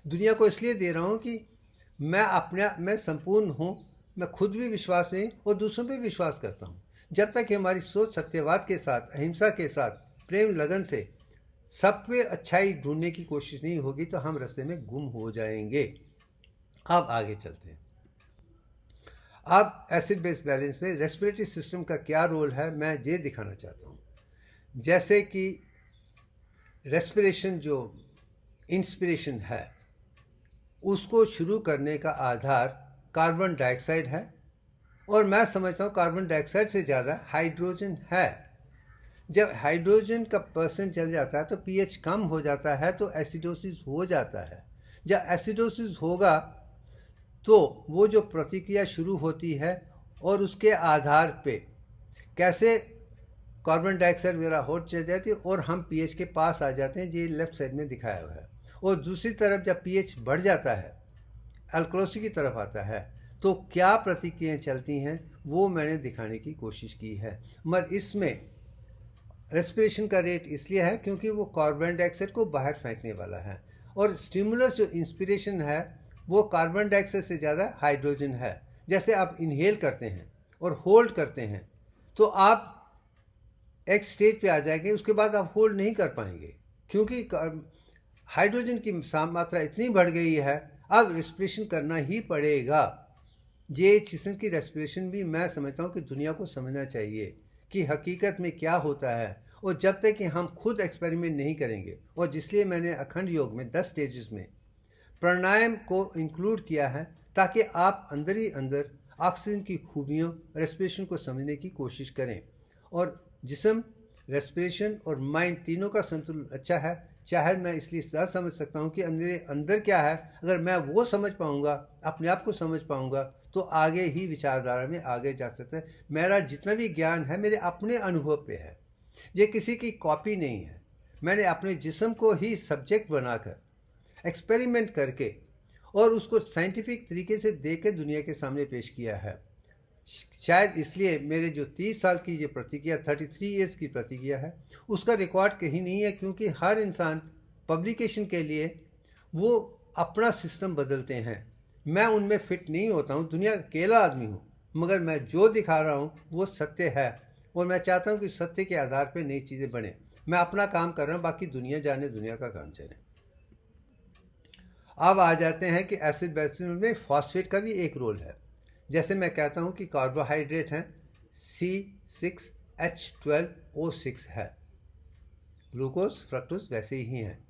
दुनिया को इसलिए दे रहा हूँ कि मैं संपूर्ण हूँ, मैं खुद भी विश्वास नहीं और दूसरों पर विश्वास करता हूँ। जब तक हमारी सोच सत्यवाद के साथ, अहिंसा के साथ, प्रेम लगन से सब पे अच्छाई ढूंढने की कोशिश नहीं होगी तो हम रास्ते में गुम हो जाएंगे। अब आगे चलते हैं। अब एसिड बेस बैलेंस में रेस्पिरेटरी सिस्टम का क्या रोल है, मैं ये दिखाना चाहता हूँ। जैसे कि रेस्पिरेशन जो इंस्पिरेशन है, उसको शुरू करने का आधार कार्बन डाइऑक्साइड है, और मैं समझता हूँ कार्बन डाइऑक्साइड से ज़्यादा हाइड्रोजन है। जब हाइड्रोजन का परसेंट चल जाता है तो पीएच कम हो जाता है, तो एसिडोसिस हो जाता है। जब एसिडोसिस होगा तो वो जो प्रतिक्रिया शुरू होती है और उसके आधार पे कैसे कार्बन डाइऑक्साइड वगैरह हो चल जाती है और हम पीएच के पास आ जाते हैं, ये लेफ्ट साइड में दिखाया हुआ है। और दूसरी तरफ जब पीएच बढ़ जाता है, अल्कलोसी की तरफ आता है, तो क्या प्रतिक्रियाएं चलती हैं वो मैंने दिखाने की कोशिश की है। मगर इसमें रेस्पिरेशन का रेट इसलिए है क्योंकि वो कार्बन डाइऑक्साइड को बाहर फेंकने वाला है, और स्टिमुलस जो इंस्पिरेशन है वो कार्बन डाइऑक्साइड से ज़्यादा हाइड्रोजन है। जैसे आप इनहेल करते हैं और होल्ड करते हैं तो आप एक स्टेज पे आ जाएंगे, उसके बाद आप होल्ड नहीं कर पाएंगे, क्योंकि हाइड्रोजन की मात्रा इतनी बढ़ गई है, अब रेस्पिरेशन करना ही पड़ेगा। ये जिस्म की रेस्पिरेशन भी मैं समझता हूँ कि दुनिया को समझना चाहिए कि हकीकत में क्या होता है। और जब तक कि हम खुद एक्सपेरिमेंट नहीं करेंगे, और जिसलिए मैंने अखंड योग में 10 स्टेजेस में प्राणायाम को इंक्लूड किया है, ताकि आप अंदर ही अंदर ऑक्सीजन की खूबियों, रेस्पिरेशन को समझने की कोशिश करें। और जिस्म, रेस्पिरेशन और माइंड तीनों का संतुलन अच्छा है। चाहे मैं इसलिए समझ सकता हूँ कि मेरे अंदर क्या है। अगर मैं वो समझ पाऊँगा, अपने आप को समझ पाऊँगा, तो आगे ही विचारधारा में आगे जा सकता है। मेरा जितना भी ज्ञान है मेरे अपने अनुभव पे है, ये किसी की कॉपी नहीं है। मैंने अपने जिस्म को ही सब्जेक्ट बनाकर एक्सपेरिमेंट करके और उसको साइंटिफिक तरीके से देख के दुनिया के सामने पेश किया है। शायद इसलिए मेरे जो 30 साल की ये प्रतिक्रिया, 33 ईयर्स की प्रतिक्रिया है, उसका रिकॉर्ड कहीं नहीं है, क्योंकि हर इंसान पब्लिकेशन के लिए वो अपना सिस्टम बदलते हैं। मैं उनमें फिट नहीं होता हूँ, दुनिया का अकेला आदमी हूँ, मगर मैं जो दिखा रहा हूँ वो सत्य है और मैं चाहता हूँ कि सत्य के आधार पर नई चीज़ें बने। मैं अपना काम कर रहा हूँ, बाकी दुनिया जाने, दुनिया का काम चले। अब आ जाते हैं कि एसिड बेस में फॉस्फेट का भी एक रोल है। जैसे मैं कहता हूँ कि कार्बोहाइड्रेट हैं C6H12O6 है, ग्लूकोज फ्रक्टोज वैसे ही हैं।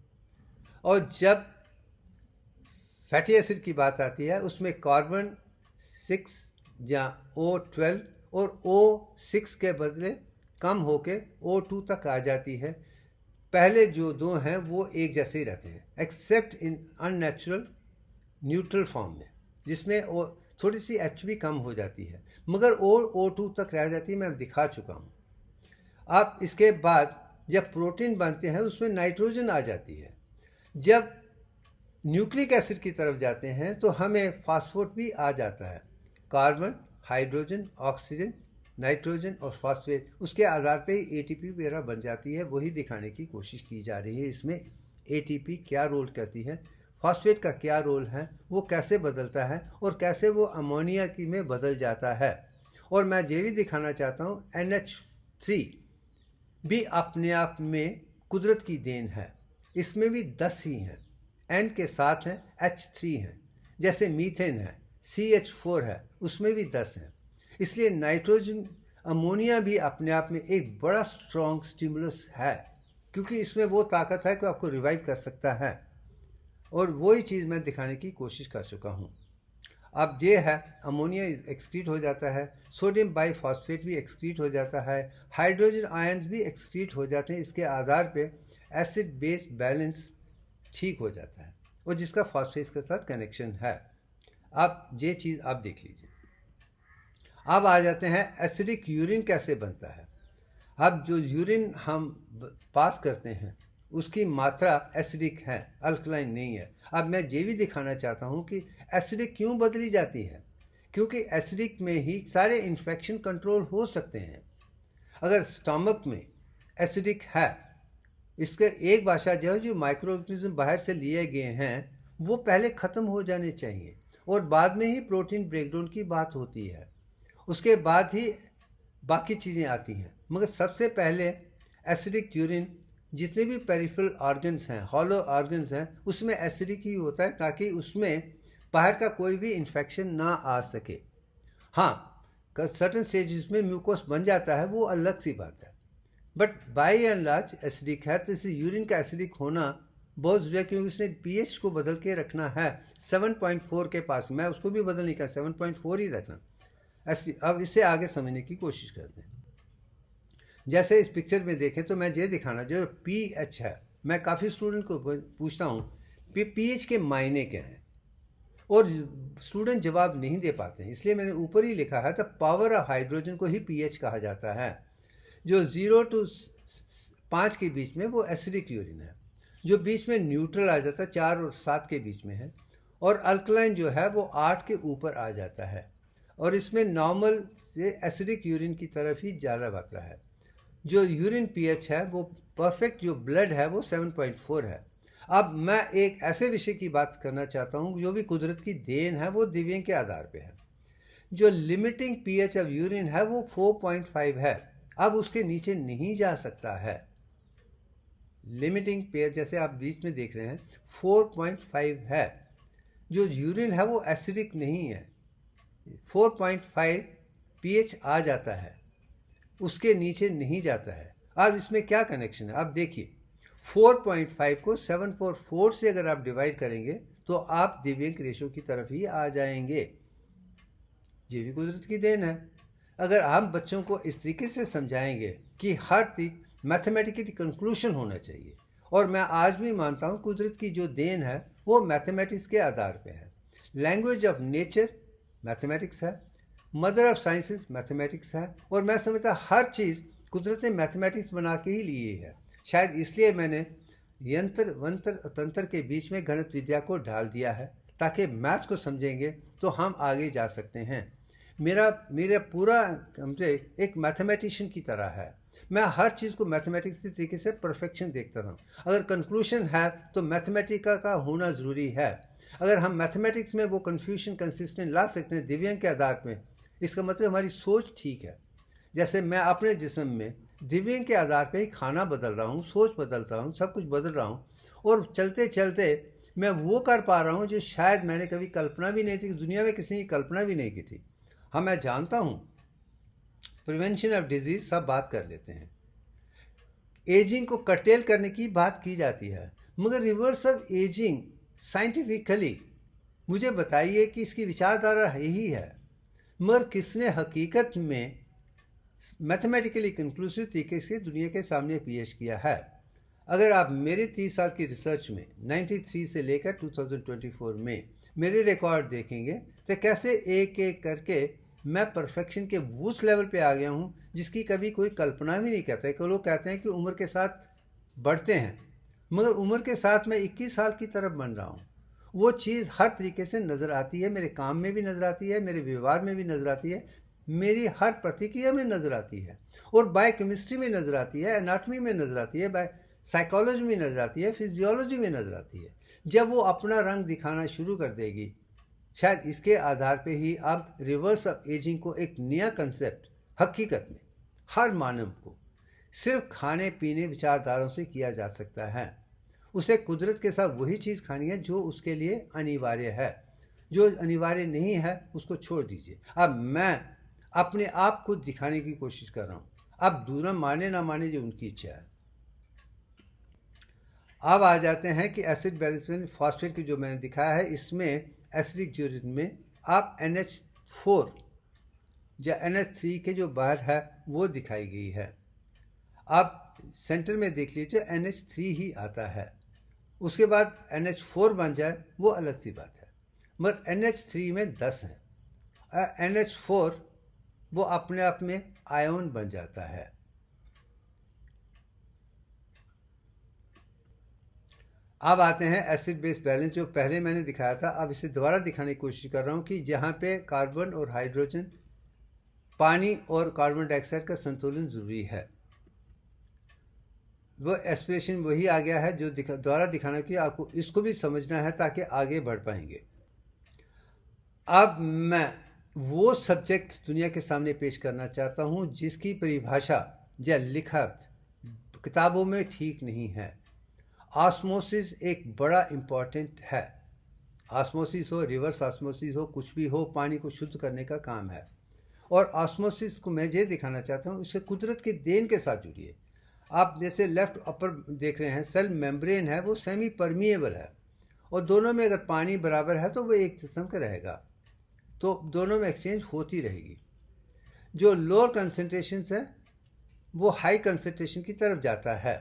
और जब फैटी एसिड की बात आती है उसमें कार्बन 6 या O12 और O6 के बदले कम होके O2 तक आ जाती है। पहले जो दो हैं वो एक जैसे ही रहते हैं, एक्सेप्ट इन अननेचुरल न्यूट्रल फॉर्म में, जिसमें थोड़ी सी H भी कम हो जाती है, मगर O2 तक रह जाती है। मैं दिखा चुका हूँ। अब इसके बाद जब प्रोटीन बनते हैं उसमें नाइट्रोजन आ जाती है। जब न्यूक्लिक एसिड की तरफ जाते हैं तो हमें फास्फोट भी आ जाता है। कार्बन, हाइड्रोजन, ऑक्सीजन, नाइट्रोजन और फास्फेट, उसके आधार पे ही ATP वगैरह बन जाती है। वही दिखाने की कोशिश की जा रही है इसमें। ATP क्या रोल करती है, फास्फेट का क्या रोल है, वो कैसे बदलता है और कैसे वो अमोनिया की में बदल जाता है। और मैं ये भी दिखाना चाहता हूँ NH3 भी अपने आप में कुदरत की देन है। इसमें भी 10 ही हैं, N के साथ हैं, H3 हैं। जैसे मीथेन है, CH4 है, उसमें भी 10 हैं। इसलिए नाइट्रोजन, अमोनिया भी अपने आप में एक बड़ा स्ट्रॉन्ग स्टिमुलस है, क्योंकि इसमें वो ताकत है कि आपको रिवाइव कर सकता है। और वही चीज़ मैं दिखाने की कोशिश कर चुका हूँ। अब ये है, अमोनिया एक्सक्रीट हो जाता है, सोडियम बाईफॉस्फेट भी एक्सक्रीट हो जाता है, हाइड्रोजन आयन्स भी एक्सक्रीट हो जाते हैं। इसके आधार पे एसिड बेस बैलेंस ठीक हो जाता है और जिसका फॉस्फेट के साथ कनेक्शन है। अब ये चीज़ आप देख लीजिए। अब आ जाते हैं एसिडिक यूरिन कैसे बनता है। अब जो यूरिन हम पास करते हैं उसकी मात्रा एसिडिक है, अल्कलाइन नहीं है। अब मैं ये भी दिखाना चाहता हूँ कि एसिडिक क्यों बदली जाती है, क्योंकि एसिडिक में ही सारे इन्फेक्शन कंट्रोल हो सकते हैं। अगर स्टमक में एसिडिक है, इसके एक भाषा जो माइक्रो ऑर्गेनिज्म बाहर से लिए गए हैं वो पहले ख़त्म हो जाने चाहिए और बाद में ही प्रोटीन ब्रेकडाउन की बात होती है, उसके बाद ही बाकी चीज़ें आती हैं। मगर सबसे पहले एसिडिक यूरिन, जितने भी पेरिफेरल ऑर्गन्स हैं, हॉलो ऑर्गन्स हैं, उसमें एसिडिक ही होता है ताकि उसमें बाहर का कोई भी इन्फेक्शन ना आ सके। हाँ, सर्टन स्टेजेस में म्यूकोस बन जाता है, वो अलग सी बात है, but by and large acidic है। तो इसे यूरिन का एसिडिक होना बहुत ज़रूरी है, क्योंकि उसने pH को बदल के रखना है 7.4 के पास। मैं उसको भी बदल नहीं कर, 7.4 ही रखना। अब इससे आगे समझने की कोशिश करते हैं। जैसे इस पिक्चर में देखें तो मैं ये दिखाना, जो pH है, मैं काफ़ी स्टूडेंट को पूछता हूँ pH के मायने क्या हैं और स्टूडेंट जवाब नहीं दे पाते हैं। इसलिए मैंने ऊपर ही लिखा है, द पावर ऑफ हाइड्रोजन को ही pH कहा जाता है। जो 0 to 5 के बीच में वो एसिडिक यूरिन है, जो बीच में न्यूट्रल आ जाता है 4 और 7 के बीच में है, और अल्कलाइन जो है वो 8 के ऊपर आ जाता है। और इसमें नॉर्मल से एसिडिक यूरिन की तरफ ही ज़्यादा मात्रा है। जो यूरिन pH है वो परफेक्ट, जो ब्लड है वो 7.4 है। अब मैं एक ऐसे विषय की बात करना चाहता हूँ जो भी कुदरत की देन है, वो दिव्यांग के आधार पे है। जो लिमिटिंग pH ऑफ यूरिन है वो 4.5 है, अब उसके नीचे नहीं जा सकता है। लिमिटिंग pH जैसे आप बीच में देख रहे हैं 4.5 है। जो यूरिन है वो एसिडिक नहीं है, 4.5 pH आ जाता है, उसके नीचे नहीं जाता है। अब इसमें क्या कनेक्शन है, आप देखिए 4.5 को 7.4 से अगर आप डिवाइड करेंगे तो आप दिव्यांग रेशो की तरफ ही आ जाएंगे। ये भी कुदरत की देन है। अगर हम बच्चों को इस तरीके से समझाएंगे कि हर चीज मैथमेटिकली कंक्लूशन होना चाहिए, और मैं आज भी मानता हूँ कुदरत की जो देन है वो मैथमेटिक्स के आधार पे है। लैंग्वेज ऑफ नेचर मैथमेटिक्स है, मदर ऑफ साइंसेस मैथमेटिक्स है, और मैं समझता हर चीज़ कुदरत ने मैथमेटिक्स बना के ही ली है। शायद इसलिए मैंने यंत्र वंत्र तंत्र के बीच में गणित विद्या को डाल दिया है, ताकि मैथ्स को समझेंगे तो हम आगे जा सकते हैं। मेरा पूरा समझे एक मैथमेटिशियन की तरह है। मैं हर चीज़ को मैथमेटिक्स के तरीके से परफेक्शन देखता हूँ। अगर कंक्लूशन है तो मैथमेटिका का होना ज़रूरी है। अगर हम मैथमेटिक्स में वो कन्फ्यूजन कंसिस्टेंट ला सकते हैं दिव्यांग के आधार में, इसका मतलब हमारी सोच ठीक है। जैसे मैं अपने जिस्म में दिव्यांग के आधार पे ही खाना बदल रहा हूँ, सोच बदल रहा हूँ, सब कुछ बदल रहा हूँ, और चलते चलते मैं वो कर पा रहा हूँ जो शायद मैंने कभी कल्पना भी नहीं थी, दुनिया में किसी ने कल्पना भी नहीं की थी। हाँ, मैं जानता हूँ प्रिवेंशन ऑफ डिजीज सब बात कर लेते हैं, एजिंग को कर्टेल करने की बात की जाती है, मगर रिवर्स ऑफ एजिंग साइंटिफिकली मुझे बताइए कि इसकी विचारधारा यही है, मगर किसने हकीकत में मैथमेटिकली कंक्लूसिव तरीके से दुनिया के सामने पेश किया है। अगर आप मेरे 30 साल की रिसर्च में 93 से लेकर 2024 में मेरे रिकॉर्ड देखेंगे तो कैसे एक एक करके मैं परफेक्शन के उस लेवल पे आ गया हूँ जिसकी कभी कोई कल्पना भी नहीं करता है। कि लोग कहते हैं कि उम्र के साथ बढ़ते हैं, मगर उम्र के साथ मैं 21 साल की तरफ बन रहा हूँ। वो चीज़ हर तरीके से नज़र आती है, मेरे काम में भी नज़र आती है, मेरे व्यवहार में भी नज़र आती है, मेरी हर प्रतिक्रिया में नज़र आती है, और बायोकेमिस्ट्री में नज़र आती है, एनाटॉमी में नज़र आती है, बाय साइकोलॉजी में नज़र आती है, फिजियोलॉजी में नज़र आती है। जब वो अपना रंग दिखाना शुरू कर देगी, शायद इसके आधार पे ही अब रिवर्स ऑफ एजिंग को एक नया कंसेप्ट हकीकत में हर मानव को सिर्फ खाने पीने विचारधाराओं से किया जा सकता है। उसे कुदरत के साथ वही चीज़ खानी है जो उसके लिए अनिवार्य है, जो अनिवार्य नहीं है उसको छोड़ दीजिए। अब मैं अपने आप को दिखाने की कोशिश कर रहा हूँ, अब दूसरा माने ना माने जो उनकी इच्छा है। अब आ जाते हैं कि एसिड बैलेंस फॉस्फेट की जो मैंने दिखाया है, इसमें एसिडिक यूरिन में आप NH4 या NH3 के जो बाहर है वो दिखाई गई है। आप सेंटर में देख लीजिए NH3 ही आता है, उसके बाद NH4 बन जाए वो अलग सी बात है, मगर NH3 में 10 है। NH4 वो अपने आप में आयन बन जाता है। अब आते हैं एसिड बेस बैलेंस, जो पहले मैंने दिखाया था। अब इसे दोबारा दिखाने की कोशिश कर रहा हूँ कि जहाँ पे कार्बन और हाइड्रोजन, पानी और कार्बन डाइऑक्साइड का संतुलन ज़रूरी है, वो एस्पिरेशन वही आ गया है जो दोबारा दिखाना कि आपको इसको भी समझना है ताकि आगे बढ़ पाएंगे। अब मैं वो सब्जेक्ट दुनिया के सामने पेश करना चाहता हूँ जिसकी परिभाषा या लिखत किताबों में ठीक नहीं है। ऑस्मोसिस एक बड़ा इम्पॉर्टेंट है। ऑस्मोसिस हो, रिवर्स ऑस्मोसिस हो, कुछ भी हो, पानी को शुद्ध करने का काम है। और ऑस्मोसिस को मैं ये दिखाना चाहता हूँ, इससे कुदरत के देन के साथ जुड़िए। आप जैसे लेफ्ट अपर देख रहे हैं, सेल मेम्ब्रेन है वो सेमी परमिएबल है, और दोनों में अगर पानी बराबर है तो वो एक किस्म का रहेगा, तो दोनों में एक्सचेंज होती रहेगी। जो लोअर कंसनट्रेशन है वो हाई कंसनट्रेशन की तरफ जाता है,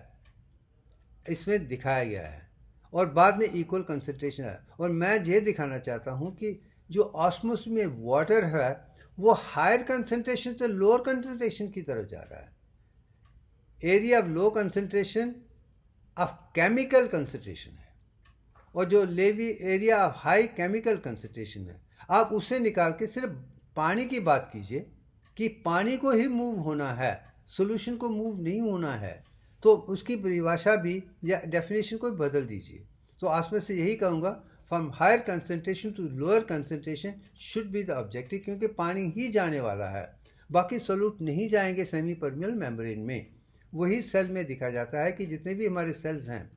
इसमें दिखाया गया है, और बाद में इक्वल कंसंट्रेशन है। और मैं ये दिखाना चाहता हूँ कि जो ऑस्मोसिस में वाटर है वो हायर कंसंट्रेशन से लोअर कंसंट्रेशन की तरफ जा रहा है। Area of low concentration of chemical concentration है, और जो लेवी area of high chemical concentration है, आप उसे निकाल के सिर्फ पानी की बात कीजिए कि पानी को ही मूव होना है, सोल्यूशन को मूव नहीं होना है, तो उसकी परिभाषा भी या डेफिनेशन को बदल दीजिए। तो आज में से यही कहूँगा, from higher concentration to lower concentration should be the objective, क्योंकि पानी ही जाने वाला है, बाकी सोल्यूट नहीं जाएंगे सेमी परमिएबल मेम्ब्रेन में। वही सेल में दिखा जाता है कि जितने भी हमारे सेल्स हैं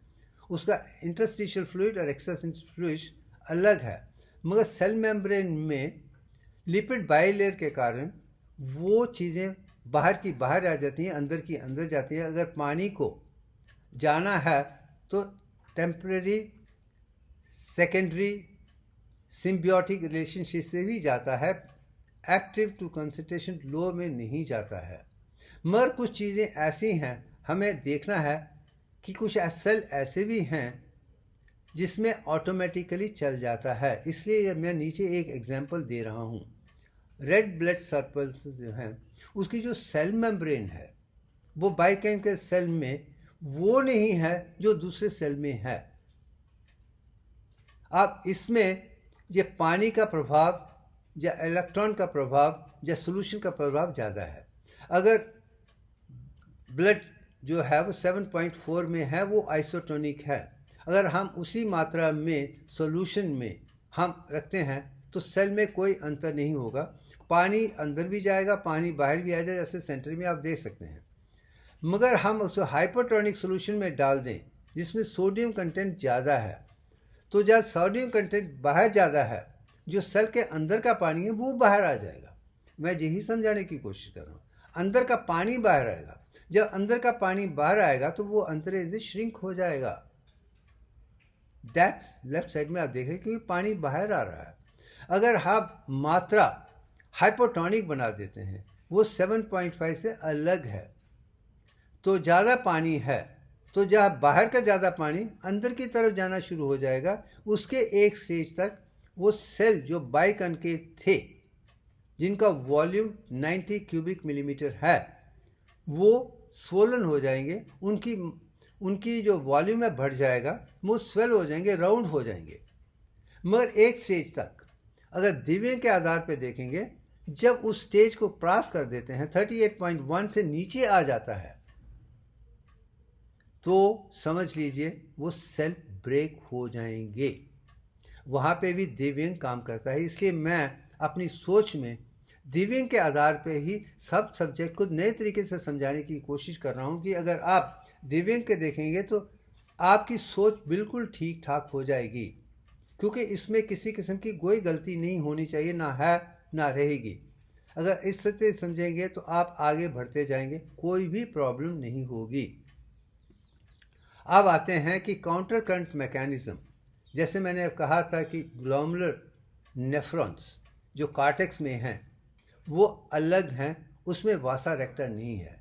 उसका इंटरस्टिशियल फ्लूइड और एक्स्ट्रास्टिशियल फ्लूइड अलग है, मगर सेल मेम्ब्रेन में लिपिड बाइलेयर के कारण वो चीज़ें बाहर की बाहर आ जाती हैं, अंदर की अंदर जाती हैं। अगर पानी को जाना है तो टेम्परेरी सेकेंडरी सिम्बियोटिक रिलेशनशिप से भी जाता है एक्टिव टू कंसंट्रेशन लो में नहीं जाता है। मगर कुछ चीज़ें ऐसी हैं हमें देखना है कि कुछ सेल ऐसे भी हैं जिसमें ऑटोमेटिकली चल जाता है। इसलिए मैं नीचे एक एग्जांपल दे रहा हूँ। रेड ब्लड सर्कल्स जो हैं उसकी जो सेल मेम्ब्रेन है वो बायोकेमिकल सेल में वो नहीं है जो दूसरे सेल में है। अब इसमें ये पानी का प्रभाव या इलेक्ट्रॉन का प्रभाव या सॉल्यूशन का प्रभाव ज़्यादा है। अगर ब्लड जो है वो 7.4 में है वो आइसोटोनिक है। अगर हम उसी मात्रा में सॉल्यूशन में हम रखते हैं तो सेल में कोई अंतर नहीं होगा। पानी अंदर भी जाएगा, पानी बाहर भी आ जाएगा, जैसे सेंटर में आप देख सकते हैं। मगर हम उसको हाइपोटोनिक सॉल्यूशन में डाल दें जिसमें सोडियम कंटेंट ज़्यादा है, तो जब सोडियम कंटेंट बाहर ज़्यादा है, जो सेल के अंदर का पानी है वो बाहर आ जाएगा। मैं यही समझाने की कोशिश कर रहा हूँ। अंदर का पानी बाहर आएगा। जब अंदर का पानी बाहर आएगा तो वो अंतरे श्रिंक हो जाएगा। दैट्स लेफ्ट साइड में आप देख रहे हैं क्योंकि पानी बाहर आ रहा है। अगर आप मात्रा हाइपोटोनिक बना देते हैं, वो 7.5 से अलग है, तो ज़्यादा पानी है, तो जहाँ बाहर का ज़्यादा पानी अंदर की तरफ जाना शुरू हो जाएगा। उसके एक स्टेज तक वो सेल जो बाइकनकेव थे, जिनका वॉल्यूम 90 क्यूबिक मिलीमीटर है, वो स्वोलन हो जाएंगे। उनकी जो वॉल्यूम है बढ़ जाएगा, वो स्वेल हो जाएंगे, राउंड हो जाएंगे। मगर एक स्टेज तक अगर दिव्यांग के आधार पर देखेंगे, जब उस स्टेज को क्रॉस कर देते हैं, 38.1 से नीचे आ जाता है, तो समझ लीजिए वो सेल ब्रेक हो जाएंगे। वहाँ पे भी दिव्यांग काम करता है। इसलिए मैं अपनी सोच में दिव्यांग के आधार पे ही सब सब्जेक्ट को नए तरीके से समझाने की कोशिश कर रहा हूँ कि अगर आप दिव्यांग के देखेंगे तो आपकी सोच बिल्कुल ठीक ठाक हो जाएगी, क्योंकि इसमें किसी किस्म की कोई गलती नहीं होनी चाहिए, ना है ना रहेगी। अगर इस तरह समझेंगे तो आप आगे बढ़ते जाएंगे, कोई भी प्रॉब्लम नहीं होगी। अब आते हैं कि काउंटर करंट मैकेनिज्म। जैसे मैंने कहा था कि ग्लोमेरुलर नेफ्रॉन्स जो कॉर्टेक्स में हैं वो अलग हैं, उसमें वासा रेक्टा नहीं है।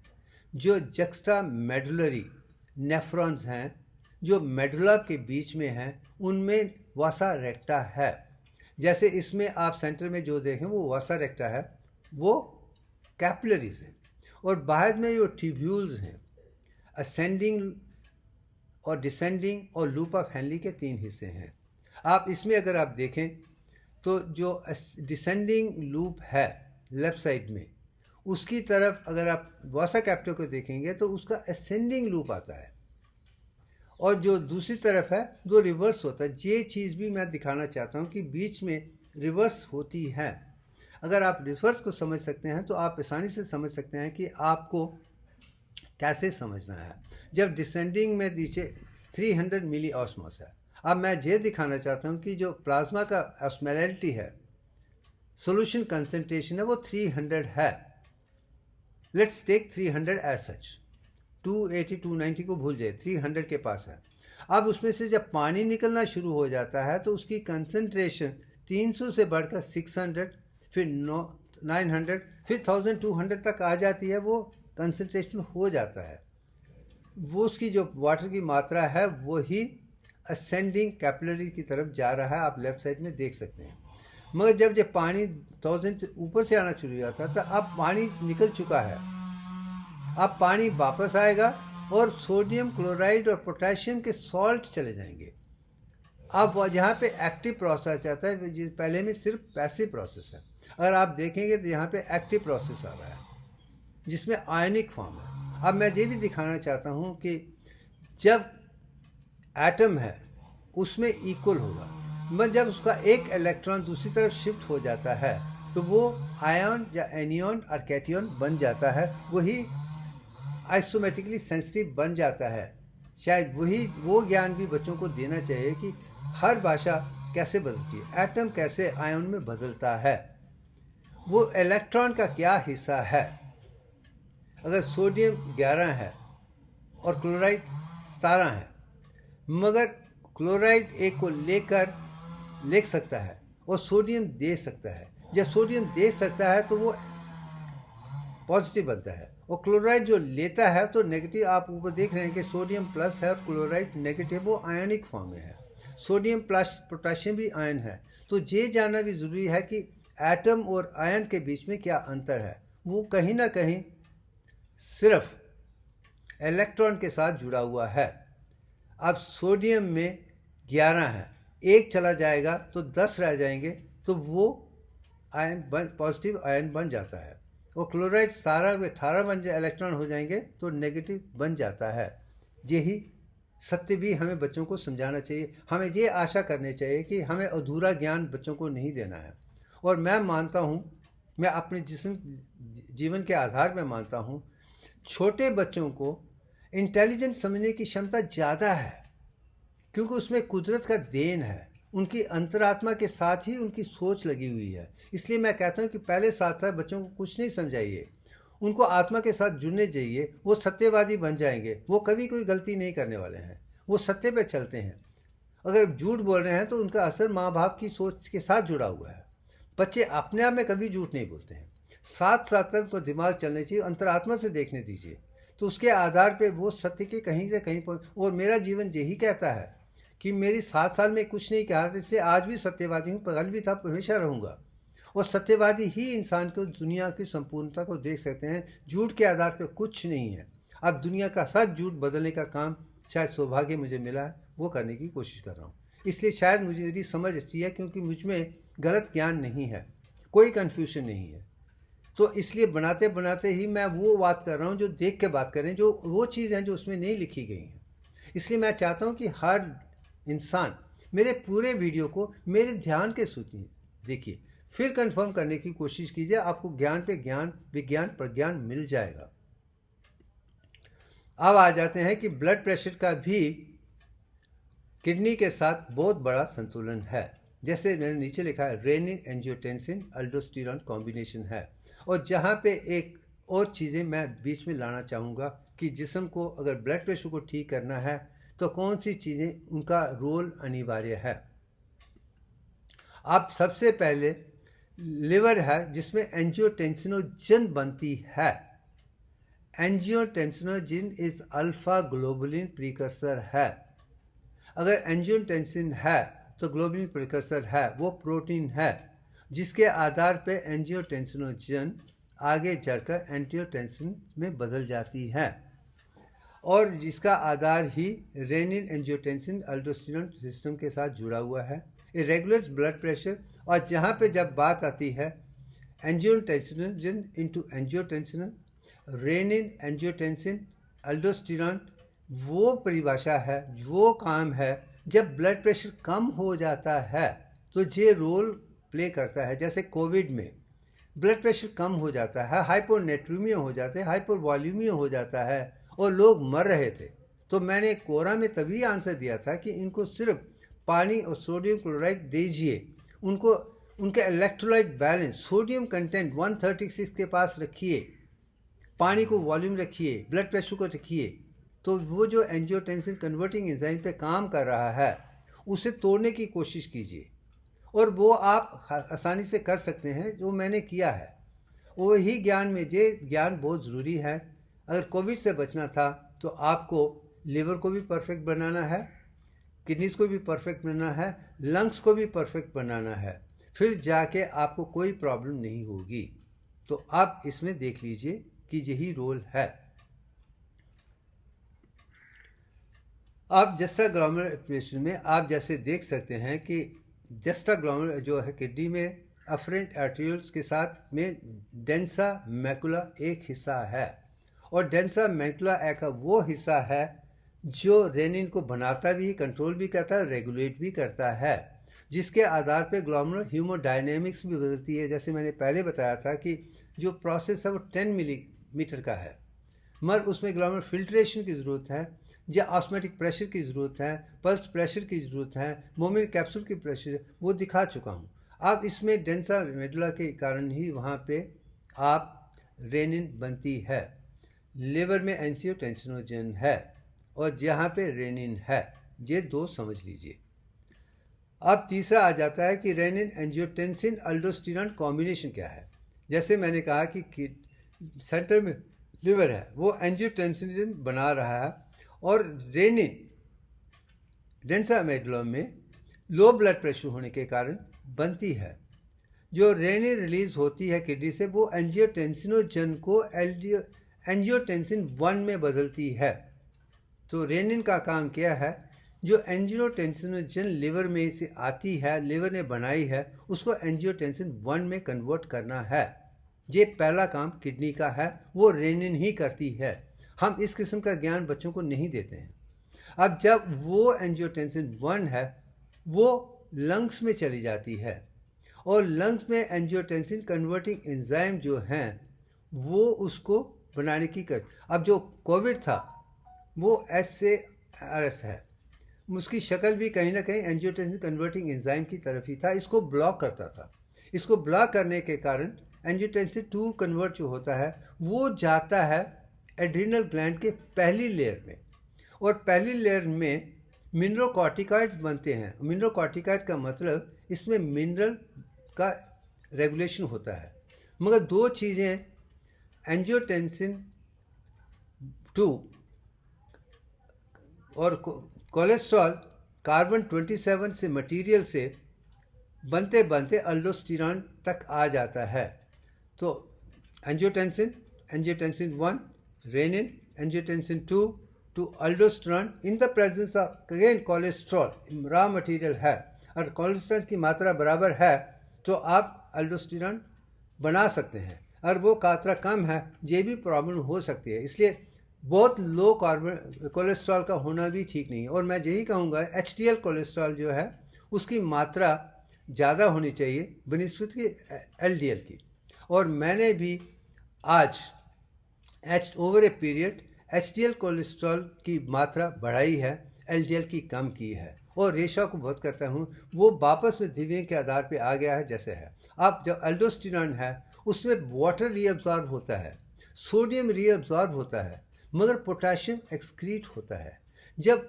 जो जक्स्टा मेडुलरी नेफ्रॉन्स हैं जो मेडुला के बीच में हैं, उनमें वासा रेक्टा है। जैसे इसमें आप सेंटर में जो देखें वो वासा रेक्टा है, वो कैपिलरीज हैं। और बाहर में जो ट्यूब्यूल्स हैं, असेंडिंग और डिसेंडिंग और लूप ऑफ हेनली के 3 हिस्से हैं। आप इसमें अगर आप देखें तो जो डिसेंडिंग लूप है लेफ्ट साइड में, उसकी तरफ अगर आप वासा कैपिटल को देखेंगे तो उसका असेंडिंग लूप आता है, और जो दूसरी तरफ है वो रिवर्स होता है। ये चीज़ भी मैं दिखाना चाहता हूँ कि बीच में रिवर्स होती है। अगर आप रिवर्स को समझ सकते हैं तो आप आसानी से समझ सकते हैं कि आपको कैसे समझना है। जब डिसेंडिंग में नीचे 300 मिली ऑस्मोस है। अब मैं ये दिखाना चाहता हूँ कि जो प्लाज्मा का ऑस्मोलैरिटी है, सॉल्यूशन कंसंट्रेशन है, वो 300 है। Let's take 300 as such. 280 290 को भूल जाए, 300 के पास है। अब उसमें से जब पानी निकलना शुरू हो जाता है तो उसकी कंसंट्रेशन 300 से बढ़कर 600, फिर 900, फिर 1200 तक आ जाती है। वो कंसंट्रेशन हो जाता है। वो उसकी जो वाटर की मात्रा है वही असेंडिंग कैपिलरी की तरफ जा रहा है, आप लेफ्ट साइड में देख सकते हैं। मगर जब पानी 1000 से ऊपर से आना शुरू हो जाता है तो अब पानी निकल चुका है। अब पानी वापस आएगा और सोडियम क्लोराइड और पोटेशियम के सॉल्ट चले जाएंगे। अब जहाँ पे एक्टिव प्रोसेस आता है, पहले में सिर्फ पैसिव प्रोसेस है। अगर आप देखेंगे तो यहाँ पे एक्टिव प्रोसेस आ रहा है जिसमें आयनिक फॉर्म है। अब मैं ये भी दिखाना चाहता हूँ कि जब एटम है उसमें इक्वल होगा, मगर जब उसका एक इलेक्ट्रॉन दूसरी तरफ शिफ्ट हो जाता है तो वो आयन या एनियन और कैटियन बन जाता है। वही आइसोमेट्रिकली सेंसिटिव बन जाता है। शायद वही वो ज्ञान भी बच्चों को देना चाहिए कि हर भाषा कैसे बदलती है, एटम कैसे आयन में बदलता है, वो इलेक्ट्रॉन का क्या हिस्सा है। अगर सोडियम 11 है और क्लोराइड 17 है, मगर क्लोराइड एक को ले सकता है और सोडियम दे सकता है। जब सोडियम दे सकता है तो वो पॉजिटिव बनता है, और क्लोराइड जो लेता है तो नेगेटिव। आप ऊपर देख रहे हैं कि सोडियम प्लस है और क्लोराइड नेगेटिव, वो आयनिक फॉर्म में है। सोडियम प्लस पोटेशियम भी आयन है। तो ये जानना भी ज़रूरी है कि एटम और आयन के बीच में क्या अंतर है। वो कहीं ना कहीं सिर्फ इलेक्ट्रॉन के साथ जुड़ा हुआ है। अब सोडियम में 11 है, एक चला जाएगा तो 10 रह जाएंगे, तो वो आयन पॉजिटिव आयन बन जाता है। और क्लोराइड 17 में 18 बन जाए, इलेक्ट्रॉन हो जाएंगे तो नेगेटिव बन जाता है। यही सत्य भी हमें बच्चों को समझाना चाहिए। हमें ये आशा करनी चाहिए कि हमें अधूरा ज्ञान बच्चों को नहीं देना है। और मैं मानता हूँ, मैं अपने जीवन के आधार में मानता हूँ, छोटे बच्चों को इंटेलिजेंट समझने की क्षमता ज़्यादा है, क्योंकि उसमें कुदरत का देन है। उनकी अंतरात्मा के साथ ही उनकी सोच लगी हुई है। इसलिए मैं कहता हूँ कि पहले 7 साल बच्चों को कुछ नहीं समझाइए, उनको आत्मा के साथ जुड़ने चाहिए। वो सत्यवादी बन जाएंगे, वो कभी कोई गलती नहीं करने वाले हैं, वो सत्य पे चलते हैं। अगर झूठ बोल रहे हैं तो उनका असर माँ बाप की सोच के साथ जुड़ा हुआ है। बच्चे अपने आप में कभी झूठ नहीं बोलते हैं। 7 साल तक उनको दिमाग चलने चाहिए, अंतरात्मा से देखने दीजिए, तो उसके आधार पे वो सत्य के कहीं से कहीं पहुँच। और मेरा जीवन यही कहता है कि मेरी 7 साल में कुछ नहीं कहा, इसलिए आज भी सत्यवादी हूँ, कल भी था, हमेशा रहूँगा। और सत्यवादी ही इंसान को दुनिया की संपूर्णता को देख सकते हैं। झूठ के आधार पर कुछ नहीं है। अब दुनिया का सच झूठ बदलने का काम शायद सौभाग्य मुझे मिला है, वो करने की कोशिश कर रहा हूँ। इसलिए शायद मुझे मेरी समझ अच्छी है, क्योंकि मुझ में गलत ज्ञान नहीं है, कोई कन्फ्यूजन नहीं है। तो इसलिए बनाते बनाते ही मैं वो बात कर रहा हूँ जो देख के बात करें, जो वो चीज़ हैं जो उसमें नहीं लिखी गई हैं। इसलिए मैं चाहता हूँ कि हर इंसान मेरे पूरे वीडियो को मेरे ध्यान के सुनिए, देखिए, फिर कंफर्म करने की कोशिश कीजिए। आपको ज्ञान पे ज्ञान, विज्ञान प्रज्ञान मिल जाएगा। अब आ जाते हैं कि ब्लड प्रेशर का भी किडनी के साथ बहुत बड़ा संतुलन है। जैसे मैंने नीचे लिखा है, रेनिन एंजियोटेंसिन अल्डोस्टेरॉन कॉम्बिनेशन है। और जहाँ पे एक और चीज़ें मैं बीच में लाना चाहूँगा कि जिस्म को अगर ब्लड प्रेशर को ठीक करना है तो कौन सी चीज़ें, उनका रोल अनिवार्य है। अब सबसे पहले लिवर है, जिसमें एंजियोटेंसिनोजन बनती है। Angiotensinogen is alpha globulin precursor है। अगर एंजियोटेंसिन है तो ग्लोबुलिन प्रीकर्सर है, वो प्रोटीन है जिसके आधार पे एंजियोटेंसिनोजन आगे चलकर एंजियोटेंसिन में बदल जाती है, और जिसका आधार ही रेनिन एंजियोटेंसिन अल्डोस्टेरोन सिस्टम के साथ जुड़ा हुआ है। इरेगुलर ब्लड प्रेशर, और जहाँ पे जब बात आती है angiotensinogen into angiotensin, renin angiotensin अल्डोस्टेरोन, वो परिभाषा है, वो काम है। जब ब्लड प्रेशर कम हो जाता है तो ये रोल प्ले करता है। जैसे कोविड में ब्लड प्रेशर कम हो जाता है, हाइपोनेट्रीमिया हो जाते हैं, हाइपोवॉल्यूमिया हो जाता है, और लोग मर रहे थे। तो मैंने कोरा में तभी आंसर दिया था कि इनको सिर्फ पानी और सोडियम क्लोराइड दीजिए, उनको उनके इलेक्ट्रोलाइट बैलेंस, सोडियम कंटेंट 136 के पास रखिए, पानी को वॉल्यूम रखिए, ब्लड प्रेशर को रखिए, तो वो जो एंजियोटेंसिन कन्वर्टिंग एंजाइम पे काम कर रहा है उसे तोड़ने की कोशिश कीजिए। और वो आप आसानी से कर सकते हैं, जो मैंने किया है। वही ज्ञान में, ये ज्ञान बहुत ज़रूरी है। अगर कोविड से बचना था तो आपको लिवर को भी परफेक्ट बनाना है, किडनीज को भी परफेक्ट बनाना है, लंग्स को भी परफेक्ट बनाना है, फिर जाके आपको कोई प्रॉब्लम नहीं होगी। तो आप इसमें देख लीजिए कि यही रोल है। अब जस्टा ग्लोमेरुलर एप्लिकेशन में आप जैसे देख सकते हैं कि जस्टा ग्लोमेरुलर जो है किडनी में अफरेंट आर्टेरियोल्स के साथ में डेंसा मैकुला एक हिस्सा है, और डेंसा मैकुला एक वो हिस्सा है जो रेनिन को बनाता भी, कंट्रोल भी करता है, रेगुलेट भी करता है, जिसके आधार पे ग्लोमेरुलर हीमोडायनेमिक्स भी बदलती है। जैसे मैंने पहले बताया था कि जो प्रोसेस है वो 10 मिलीमीटर का है, मगर उसमें ग्लोमेरुलर फिल्ट्रेशन की ज़रूरत है, या ऑस्मोटिक प्रेशर की ज़रूरत है, पल्स प्रेशर की ज़रूरत है, मोमिन कैप्सूल की प्रेशर, वो दिखा चुका हूँ। अब इसमें डेंसा मेडुला के कारण ही वहाँ पे आप रेनिन बनती है। लिवर में एंजियोटेंसिनोजन है और जहाँ पे रेनिन है, ये दो समझ लीजिए। अब तीसरा आ जाता है कि रेनिन एंजियोटेंसिन अल्डोस्टेरॉन कॉम्बिनेशन क्या है। जैसे मैंने कहा कि सेंटर में लिवर है, वो एंजियोटेंसिन बना रहा है, और रेनिन डेंसामेडुलम में लो ब्लड प्रेशर होने के कारण बनती है। जो रेनिन रिलीज होती है किडनी से, वो एंजियोटेंसिनोजन को एंजियोटेंसिन 1 में बदलती है। तो रेनिन का काम क्या है, जो एंजियोटेंसिनोजन लिवर में से आती है, लिवर ने बनाई है, उसको एंजियोटेंसिन 1 में कन्वर्ट करना है। ये पहला काम किडनी का है, वो रेनिन ही करती है। हम इस किस्म का ज्ञान बच्चों को नहीं देते हैं। अब जब वो एंजियोटेंसिन 1 है, वो लंग्स में चली जाती है, और लंग्स में एंजियोटेंसिन कन्वर्टिंग एंजाइम जो हैं वो उसको बनाने की कर। अब जो कोविड था वो SARS है, उसकी शक्ल भी कहीं ना कहीं एंजियोटेंसिन कन्वर्टिंग एंजाइम की तरफ ही था, इसको ब्लॉक करता था। इसको ब्लॉक करने के कारण एंजियोटेंसिन 2 कन्वर्ट जो होता है वो जाता है एड्रिनल ग्लैंड के पहली लेयर में, और पहली लेयर में मिनरलोकॉर्टिकॉइड्स बनते हैं। मिनरलोकॉर्टिकॉइड का मतलब इसमें मिनरल का रेगुलेशन होता है। मगर दो चीज़ें एंजियोटेंसिन 2 और कोलेस्ट्रॉल कार्बन 27 से मटेरियल से बनते बनते अल्डोस्टेरॉन तक आ जाता है। तो angiotensin 1, renin, angiotensin 2 to aldosterone in the presence of again cholesterol raw material है, और कोलेस्ट्रॉल की मात्रा बराबर है तो आप अल्डोस्टेरॉन बना सकते हैं। और वो मात्रा कम है, ये भी प्रॉब्लम हो सकती है। इसलिए बहुत लो कार्बन कोलेस्ट्रॉल का होना भी ठीक नहीं है। और मैं यही कहूँगा HDL कोलेस्ट्रॉल जो है उसकी मात्रा ज़्यादा होनी चाहिए बनिस्बत की LDL की। और मैंने भी आज over a period HDL cholesterol की मात्रा बढ़ाई है, LDL की कम की है, और रेशा को बहुत करता हूँ, वो वापस में दिव्य के आधार पे आ गया है जैसे है। अब जब अल्डोस्टेरॉन है उसमें वाटर रीअब्जॉर्ब होता है, सोडियम रीअब्जॉर्ब होता है, मगर पोटेशियम एक्सक्रीट होता है। जब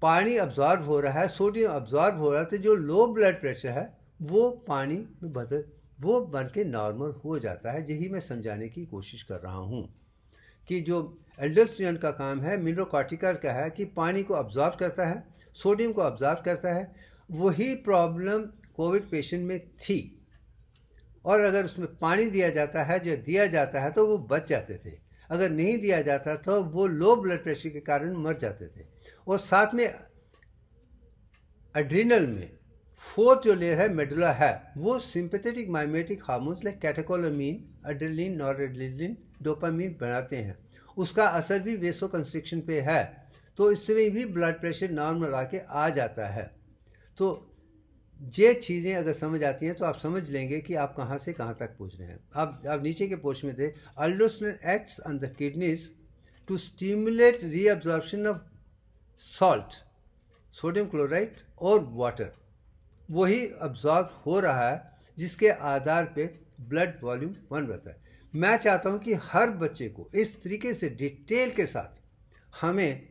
पानी अब्जॉर्ब हो रहा है, सोडियम अब्जॉर्ब हो रहा है, तो जो लो ब्लड प्रेशर है वो पानी में बन के नॉर्मल हो जाता है। यही मैं समझाने की कोशिश कर रहा हूँ कि जो एल्डोस्टेरॉन का काम है, मिनरलोकॉर्टिकॉइड का है कि पानी को अब्जॉर्ब करता है, सोडियम को अब्जॉर्ब करता है। वही प्रॉब्लम कोविड पेशेंट में थी, और अगर उसमें पानी दिया जाता है, जो दिया जाता है, तो वो बच जाते थे। अगर नहीं दिया जाता तो वो लो ब्लड प्रेशर के कारण मर जाते थे। और साथ में एड्रिनल में फोर्थ जो लेयर है, मेडुला है, वो sympathetic mimetic hormones like catecholamine, adrenaline, noradrenaline, dopamine बनाते हैं। उसका असर भी वेसो कंस्ट्रिक्शन पे है, तो इसमें भी ब्लड प्रेशर नॉर्मल आके आ जाता है। तो ये चीज़ें अगर समझ आती हैं तो आप समझ लेंगे कि आप कहाँ से कहाँ तक पहुँच रहे हैं। आप नीचे के पोर्शन में थे, aldosterone acts on the kidneys to stimulate reabsorption of salt, sodium chloride और वाटर। वही अब्जॉर्ब हो रहा है जिसके आधार पे ब्लड वॉल्यूम 1 रहता है। मैं चाहता हूँ कि हर बच्चे को इस तरीके से डिटेल के साथ हमें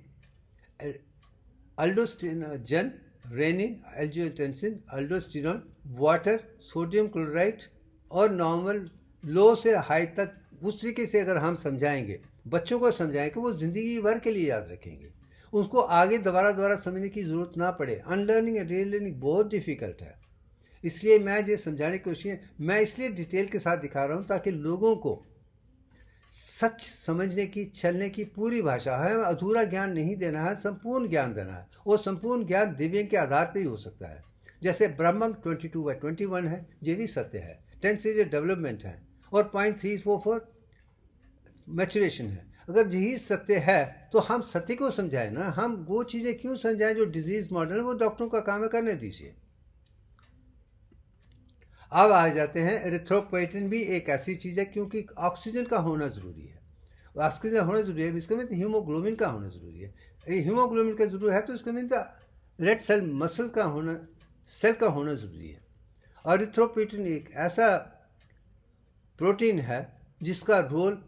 aldosterone, renin, angiotensin, aldosterone, water, sodium chloride और नॉर्मल लो से हाई तक उस तरीके से अगर हम समझाएंगे, बच्चों को समझाएंगे, वो ज़िंदगी भर के लिए याद रखेंगे। उसको आगे दोबारा समझने की ज़रूरत ना पड़े। अनलर्निंग एंड रीलर्निंग बहुत डिफ़िकल्ट है। इसलिए मैं ये समझाने की कोशिश, मैं इसलिए डिटेल के साथ दिखा रहा हूँ ताकि लोगों को सच समझने की, चलने की पूरी भाषा है। अधूरा ज्ञान नहीं देना है, संपूर्ण ज्ञान देना है। और संपूर्ण ज्ञान दिव्य के आधार पर ही हो सकता है। जैसे ब्रह्म 22/21 है, ये भी सत्य है। 10 सीरीज डेवलपमेंट है, और 0.344 मैचुरेशन है। अगर यही सत्य है तो हम सत्य को समझाएं ना। हम वो चीज़ें क्यों समझाएं जो डिजीज मॉडल है, वो डॉक्टरों का काम है, करने दीजिए। अब आ जाते हैं, एरिथ्रोपोएटिन भी एक ऐसी चीज़ है क्योंकि ऑक्सीजन का होना ज़रूरी है। ऑक्सीजन होना ज़रूरी है, इसका मतलब हीमोग्लोबिन का होना ज़रूरी है। हीमोग्लोबिन का ज़रूरी है तो इसका मतलब रेड सेल मसल का होना, सेल का होना ज़रूरी है। और एरिथ्रोपोएटिन एक ऐसा प्रोटीन है जिसका रोल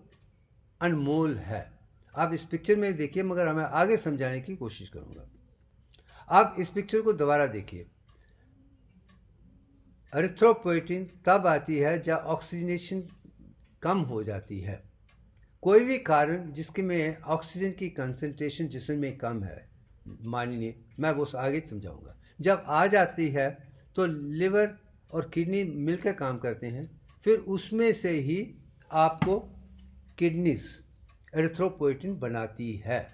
अनमोल है। आप इस पिक्चर में देखिए, मगर हमें आगे समझाने की कोशिश करूँगा। आप इस पिक्चर को दोबारा देखिए। एरिथ्रोपोइटिन तब आती है जब ऑक्सीजनेशन कम हो जाती है। कोई भी कारण जिसके में ऑक्सीजन की कंसंट्रेशन जिस्म में कम है, मानिए मैं वो आगे समझाऊंगा, जब आ जाती है तो लिवर और किडनी मिलकर काम करते हैं, फिर उसमें से ही आपको किडनीज एरिथ्रोपोइटिन बनाती है।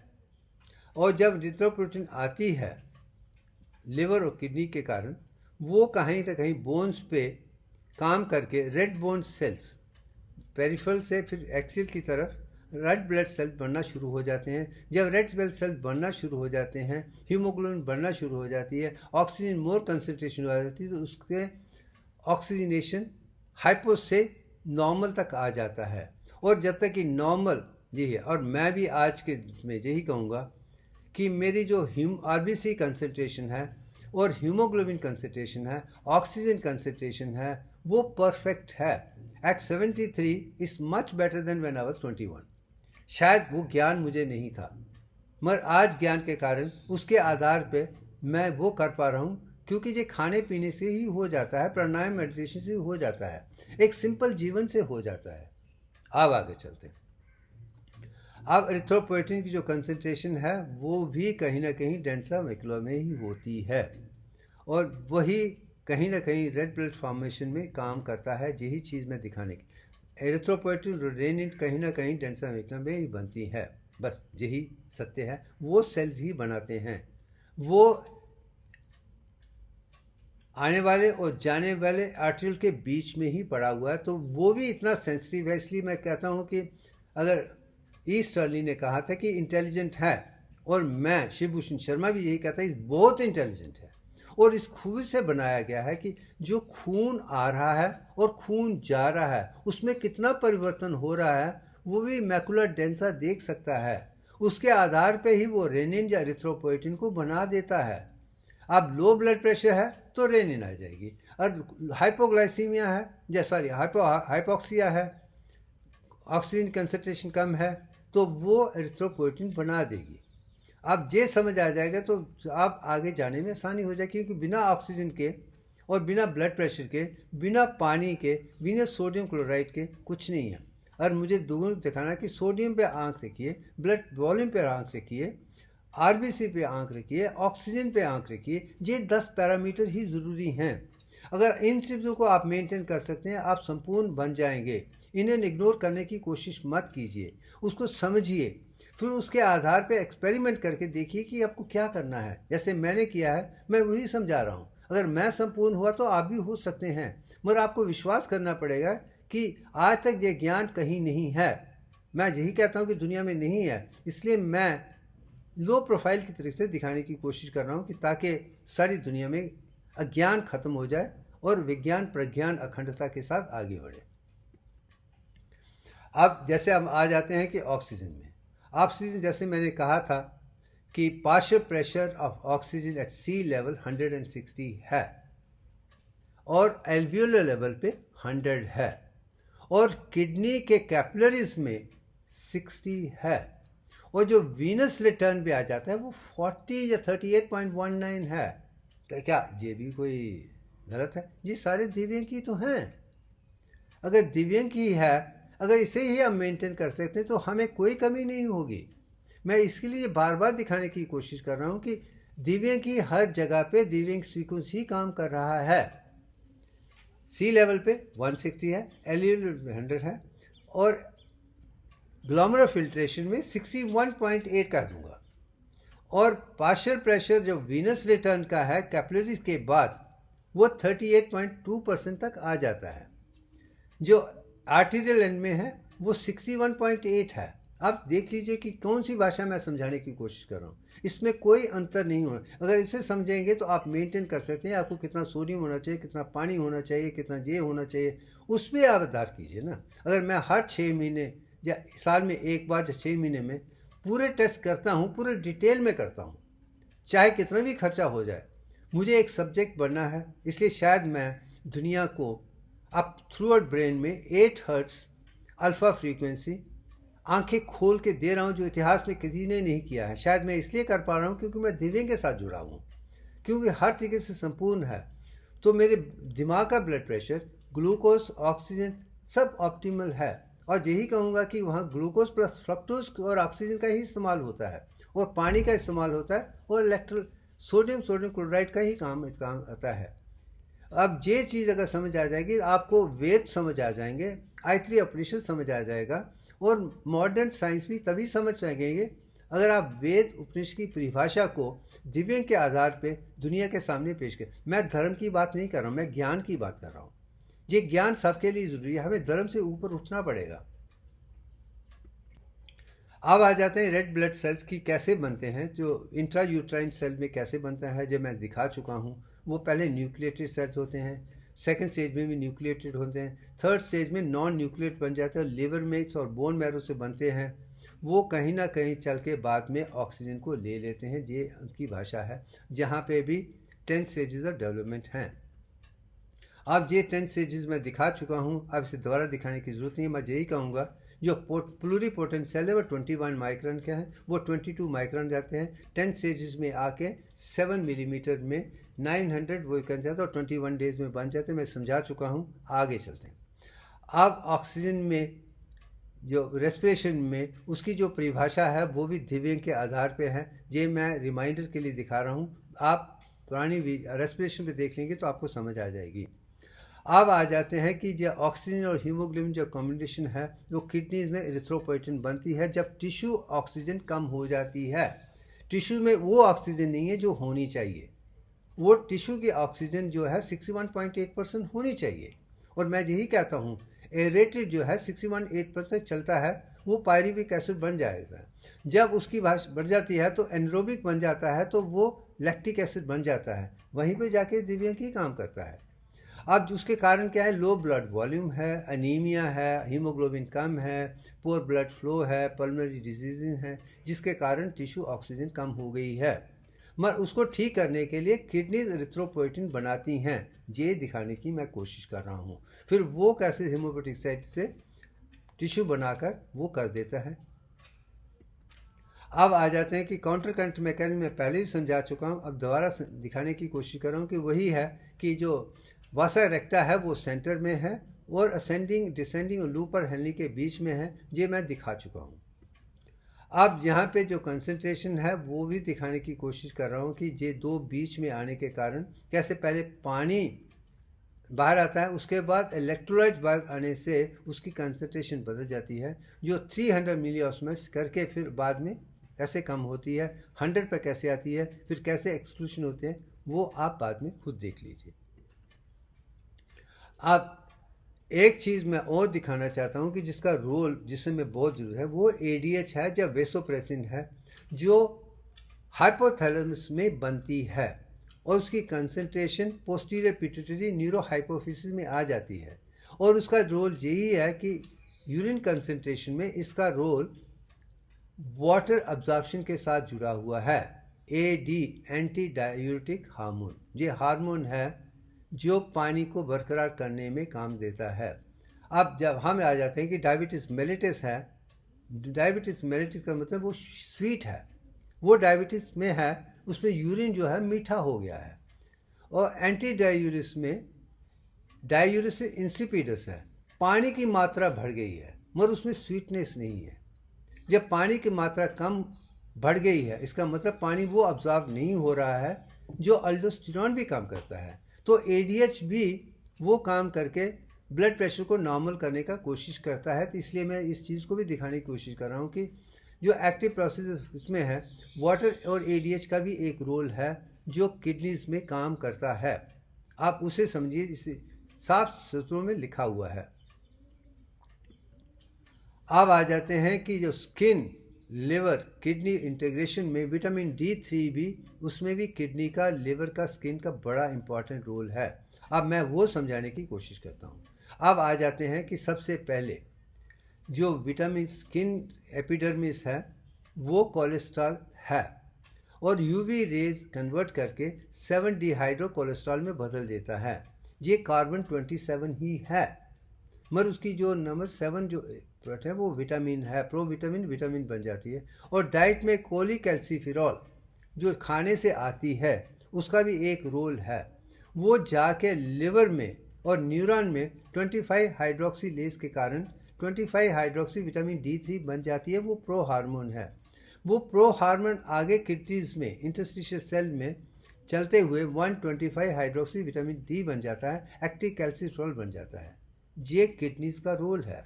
और जब एरिथ्रोपोइटिन आती है लिवर और किडनी के कारण, वो कहीं ना कहीं बोन्स पे काम करके रेड बोन सेल्स, पेरिफेरल से फिर एक्सियल की तरफ रेड ब्लड सेल बनना शुरू हो जाते हैं। जब रेड ब्लड सेल बनना शुरू हो जाते हैं, हीमोग्लोबिन बनना शुरू हो जाती है, ऑक्सीजन मोर कंसनट्रेशन हो जाती है, तो उसके ऑक्सीजनेशन हाइपो से नॉर्मल तक आ जाता है। और जब तक कि नॉर्मल जी है, और मैं भी आज के में यही कहूँगा कि मेरी जो आरबीसी कंसनट्रेशन है और हीमोग्लोबिन कंसनट्रेशन है, ऑक्सीजन कंसनट्रेशन है, वो परफेक्ट है। At 73 is much better than when I was 21। शायद वो ज्ञान मुझे नहीं था, मगर आज ज्ञान के कारण उसके आधार पे मैं वो कर पा रहा हूँ, क्योंकि ये खाने पीने से ही हो जाता है, प्राणायाम मेडिटेशन से हो जाता है, एक सिंपल जीवन से हो जाता है। अब आगे चलते हैं। अब एरिथ्रोपोइटिन की जो कंसंट्रेशन है वो भी कहीं ना कहीं डेंसा मैकुला में ही होती है, और वही कहीं ना कहीं रेड ब्लड फॉर्मेशन में काम करता है। यही चीज़ मैं दिखाने की, एरिथ्रोपोइटिन रेनिन कहीं ना कहीं डेंसा मैकुला में ही बनती है, बस यही सत्य है। वो सेल्स ही बनाते हैं, वो आने वाले और जाने वाले आर्टरियल के बीच में ही पड़ा हुआ है, तो वो भी इतना सेंसिटिव है। इसलिए मैं कहता हूँ कि अगर ईस्ट अर्ली ने कहा था कि इंटेलिजेंट है, और मैं शिवभूषण शर्मा भी यही कहता है बहुत इंटेलिजेंट है, और इस खून से बनाया गया है कि जो खून आ रहा है और खून जा रहा है उसमें कितना परिवर्तन हो रहा है वो भी मैकुलर डेंसा देख सकता है। उसके आधार पे ही वो रेनिन या एरिथ्रोपोइटिन को बना देता है। अब लो ब्लड प्रेशर है तो रेनिन आ जाएगी, और हाइपोग्लाइसीमिया है या सॉरी हाइपोक्सिया है, ऑक्सीजन कंसंट्रेशन कम है, तो वो एरिथ्रोपोइटिन बना देगी। अब ये समझ आ जाएगा तो आप आगे जाने में आसानी हो जाएगी, क्योंकि बिना ऑक्सीजन के और बिना ब्लड प्रेशर के, बिना पानी के, बिना सोडियम क्लोराइड के कुछ नहीं है। और मुझे दोनों दिखाना कि सोडियम पे आंख रखिए, ब्लड वॉल्यूम पे आंख रखिए, आरबीसी पे आंख रखिए, ऑक्सीजन पे आंख रखिए। ये 10 पैरामीटर ही ज़रूरी हैं। अगर इन चीज़ों को आप मेंटेन कर सकते हैं, आप संपूर्ण बन जाएंगे। इन्हें इग्नोर करने की कोशिश मत कीजिए, उसको समझिए, फिर उसके आधार पे एक्सपेरिमेंट करके देखिए कि आपको क्या करना है। जैसे मैंने किया है, मैं वही समझा रहा हूँ। अगर मैं संपूर्ण हुआ तो आप भी हो सकते हैं, मगर आपको विश्वास करना पड़ेगा कि आज तक ये ज्ञान कहीं नहीं है। मैं यही कहता हूँ कि दुनिया में नहीं है, इसलिए मैं लो प्रोफाइल की तरह से दिखाने की कोशिश कर रहा हूँ कि ताकि सारी दुनिया में अज्ञान खत्म हो जाए और विज्ञान प्रज्ञान अखंडता के साथ आगे बढ़े। अब जैसे हम आ जाते हैं कि ऑक्सीजन में, ऑक्सीजन जैसे मैंने कहा था कि partial pressure of oxygen at sea level 160 है, और एल्वियोलर लेवल पे 100 है, और किडनी के कैपिलरीज में 60 है, और जो वीनस रिटर्न पे आ जाता है वो 40 या 38.19 है। तो क्या ये भी कोई गलत है? ये सारे दिव्यांग की तो हैं। अगर दिव्यांग की है, अगर इसे ही हम मेंटेन कर सकते हैं तो हमें कोई कमी नहीं होगी। मैं इसके लिए बार बार दिखाने की कोशिश कर रहा हूँ कि दिव्यांग की हर जगह पे दिव्यांग सीक्वेंस ही काम कर रहा है। सी लेवल पे 160 है, एल्वियोलर 100 है, और ग्लोमेरुलर फिल्ट्रेशन में 61.8 कर दूंगा। और पार्शियल प्रेशर जो वीनस रिटर्न का है कैपिलरीज के बाद वो 38.2% तक आ जाता है। जो आर्टीरियल एंड में है वो 61.8 है। अब देख लीजिए कि कौन सी भाषा मैं समझाने की कोशिश कर रहा हूँ, इसमें कोई अंतर नहीं होना। अगर इसे समझेंगे तो आप मेंटेन कर सकते हैं। आपको कितना सोडियम होना चाहिए, कितना पानी होना चाहिए, कितना ये होना चाहिए, उस पर आप आधार कीजिए ना। अगर मैं हर 6 महीने या साल में एक बार या 6 महीने में पूरे टेस्ट करता हूँ, पूरे डिटेल में करता हूँ, चाहे कितना भी खर्चा हो जाए, मुझे एक सब्जेक्ट बनना है। इसलिए शायद मैं दुनिया को अब थ्रू आउट ब्रेन में 8 हर्ट्स अल्फ़ा फ्रीक्वेंसी आंखें खोल के दे रहा हूँ, जो इतिहास में किसी ने नहीं किया है। शायद मैं इसलिए कर पा रहा हूँ क्योंकि मैं दिव्यांग के साथ जुड़ा हूँ, क्योंकि हर तरीके से संपूर्ण है। तो मेरे दिमाग का ब्लड प्रेशर, ग्लूकोज, ऑक्सीजन सब ऑप्टिमल है। और यही कहूँगा कि वहाँ ग्लूकोज प्लस फ्रक्टोज और ऑक्सीजन का ही इस्तेमाल होता है और पानी का इस्तेमाल होता है और सोडियम क्लोराइड का ही काम आता है। अब ये चीज़ अगर समझ आ जाएगी, आपको वेद समझ आ जाएंगे, I3 ऑपरेशन समझ आ जाएगा और मॉडर्न साइंस भी तभी समझ पाएंगे अगर आप वेद उपनिषद की परिभाषा को दिव्यांग के आधार पे दुनिया के सामने पेश करें। मैं धर्म की बात नहीं कर रहा हूँ, मैं ज्ञान की बात कर रहा हूँ। ये ज्ञान सबके लिए ज़रूरी है, हमें धर्म से ऊपर उठना पड़ेगा। अब आ जाते हैं रेड ब्लड सेल्स की कैसे बनते हैं, जो इंट्रा यूट्राइन सेल में कैसे बनता है, जो मैं दिखा चुका हूँ। वो पहले न्यूक्लिएटेड सेल्स होते हैं, सेकंड स्टेज में भी न्यूक्लिएटेड होते हैं, थर्ड स्टेज में नॉन न्यूक्लिएट बन जाते हैं, लिवर में और बोन मैरो से बनते हैं। वो कहीं ना कहीं चल के बाद में ऑक्सीजन को ले लेते हैं, ये उनकी भाषा है, जहाँ पे भी 10 स्टेजेस ऑफ डेवलपमेंट हैं। अब ये 10 स्टेजेस मैं दिखा चुका हूँ, अब इसे दोबारा दिखाने की ज़रूरत नहीं है। मैं यही कहूँगा जो प्लूरीपोटेंट सेल है वो 21 माइक्रोन के हैं, वो 22 माइक्रोन जाते हैं। 10 स्टेजेस में आके 7 मिलीमीटर में 900 वो कर जाते हैं और 21 डेज में बन जाते हैं। मैं समझा चुका हूँ, आगे चलते हैं। अब ऑक्सीजन में जो रेस्पिरेशन में उसकी जो परिभाषा है वो भी दिव्यांग के आधार पे है। ये मैं रिमाइंडर के लिए दिखा रहा हूँ, आप पुरानी रेस्पिरेशन पे देख लेंगे तो आपको समझ आ जाएगी। अब आ जाते हैं कि जो ऑक्सीजन और हीमोग्लोबिन जो कॉम्बिनेशन है वो किडनीज में एरिथ्रोपोइटिन बनती है जब टिश्यू ऑक्सीजन कम हो जाती है। टिश्यू में वो ऑक्सीजन नहीं है जो होनी चाहिए, वो टिश्यू की ऑक्सीजन जो है 61.8% होनी चाहिए। और मैं यही कहता हूँ एरेटेड जो है 61.8% चलता है, वो पायरुविक एसिड बन जाएगा। जब उसकी बढ़ जाती है तो एनरोबिक बन जाता है, तो वो लैक्टिक एसिड बन जाता है, वहीं पे जाके दिव्यांग ही काम करता है। अब उसके कारण क्या है, लो ब्लड वॉल्यूम है, अनीमिया है, हीमोग्लोबिन कम है, पुअर ब्लड फ्लो है, पल्मोनरी डिजीज है, जिसके कारण टिश्यू ऑक्सीजन कम हो गई है। मगर उसको ठीक करने के लिए किडनीज एरिथ्रोपोइटिन बनाती हैं, ये दिखाने की मैं कोशिश कर रहा हूँ। फिर वो कैसे हेमोपोटिक साइट से टिश्यू बनाकर वो कर देता है। अब आ जाते हैं कि काउंटर करंट मैकेनिज्म में पहले भी समझा चुका हूँ, अब दोबारा दिखाने की कोशिश कर रहा हूँ कि वही है कि जो वासा रेक्टा है वो सेंटर में है और असेंडिंग, डिसेंडिंग और लूपर हेनली के बीच में है, ये मैं दिखा चुका हूँ। अब यहाँ पे जो कंसंट्रेशन है वो भी दिखाने की कोशिश कर रहा हूँ कि ये दो बीच में आने के कारण कैसे पहले पानी बाहर आता है, उसके बाद इलेक्ट्रोलाइट बाहर आने से उसकी कंसंट्रेशन बदल जाती है, जो 300 मिलीऑस्मोल्स करके फिर बाद में कैसे कम होती है, 100 पे कैसे आती है, फिर कैसे एक्सक्लूशन होते हैं, वो आप बाद में खुद देख लीजिए। अब एक चीज़ मैं और दिखाना चाहता हूँ कि जिसका रोल जिसमें बहुत ज़रूरी है, वो ADH है, जब वेसोप्रेसिन है, जो हाइपोथैलेमस में बनती है और उसकी कंसंट्रेशन पोस्टीरियर पिट्यूटरी न्यूरोहाइपोफिसिस में आ जाती है। और उसका रोल यही है कि यूरिन कंसंट्रेशन में इसका रोल वाटर अब्जॉर्प्शन के साथ जुड़ा हुआ है। AD एंटी डायूरेटिक हार्मोन, ये हार्मोन है जो पानी को बरकरार करने में काम देता है। अब जब हम आ जाते हैं कि डायबिटीज़ मेलिटस है, डायबिटीज़ मेलिटस का मतलब वो स्वीट है, वो डायबिटीज़ में है, उसमें यूरिन जो है मीठा हो गया है। और एंटी डायूरिस में डायूरिस इंसिपिडस है, पानी की मात्रा बढ़ गई है मगर उसमें स्वीटनेस नहीं है। जब पानी की मात्रा कम बढ़ गई है, इसका मतलब पानी वो अब्जॉर्ब नहीं हो रहा है जो अल्डोस्टेरॉन भी काम करता है। तो ADH भी वो काम करके ब्लड प्रेशर को नॉर्मल करने का कोशिश करता है। तो इसलिए मैं इस चीज़ को भी दिखाने की कोशिश कर रहा हूँ कि जो एक्टिव प्रोसेस उसमें है, वाटर और ADH का भी एक रोल है जो किडनीज में काम करता है। आप उसे समझिए, इसे साफ सूत्रों में लिखा हुआ है। अब आ जाते हैं कि जो स्किन, लिवर, किडनी इंटीग्रेशन में विटामिन D3 भी, उसमें भी किडनी का, लिवर का, स्किन का बड़ा इंपॉर्टेंट रोल है। अब मैं वो समझाने की कोशिश करता हूँ। अब आ जाते हैं कि सबसे पहले जो विटामिन स्किन एपिडर्मिस है वो कोलेस्ट्रॉल है और UV रेज कन्वर्ट करके 7 डिहाइड्रो कोलेस्ट्रॉल में बदल देता है। ये कार्बन 27 ही है, मगर उसकी जो नंबर 7 जो है वो विटामिन है, प्रोविटामिन, विटामिन बन जाती है। और डाइट में कोलीकैल्सिफेरॉल जो खाने से आती है उसका भी एक रोल है। वो जाके लिवर में और न्यूरॉन में 25 हाइड्रोक्सीलेज के कारण 25 हाइड्रोक्सी विटामिन D3 बन जाती है। वो प्रो हार्मोन है। वो प्रो हार्मोन आगे किडनीज में इंटरस्टिशियल सेल में चलते हुए 125 हाइड्रोक्सी विटामिन D बन जाता है, एक्टिव कैल्सिट्रॉल बन जाता है। ये किडनीज का रोल है।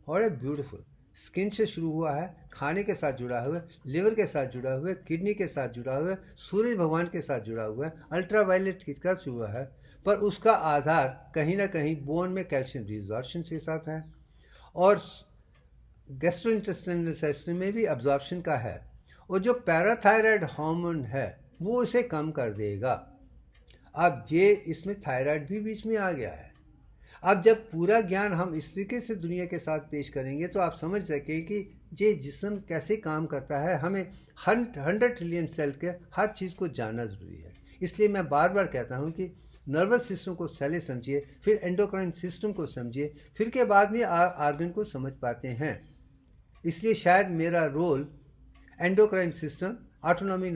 और ए ब्यूटीफुल स्किन से शुरू हुआ है, खाने के साथ जुड़ा हुआ है, लिवर के साथ जुड़ा हुआ है, किडनी के साथ जुड़ा हुआ है, सूर्य भगवान के साथ जुड़ा हुआ है, अल्ट्रावायलेट के साथ जुड़ा है, पर उसका आधार कहीं ना कहीं बोन में कैल्शियम रिजॉर्प्शन के साथ है और गैस्ट्रोइंटेस्टाइनल सिस्टम में भी अब्जॉर्प्शन का है। और जो पैराथायराइड हार्मोन है वो इसे कम कर देगा। अब ये इसमें थायराइड भी बीच में आ गया है। अब जब पूरा ज्ञान हम इस तरीके से दुनिया के साथ पेश करेंगे तो आप समझ सकें कि ये जिस्म कैसे काम करता है। हमें 100 ट्रिलियन सेल के हर चीज़ को जानना ज़रूरी है। इसलिए मैं बार बार कहता हूँ कि नर्वस सिस्टम को पहले समझिए, फिर एंडोक्राइन सिस्टम को समझिए, फिर के बाद में आर्गन को समझ पाते हैं। इसलिए शायद मेरा role endocrine system, autonomic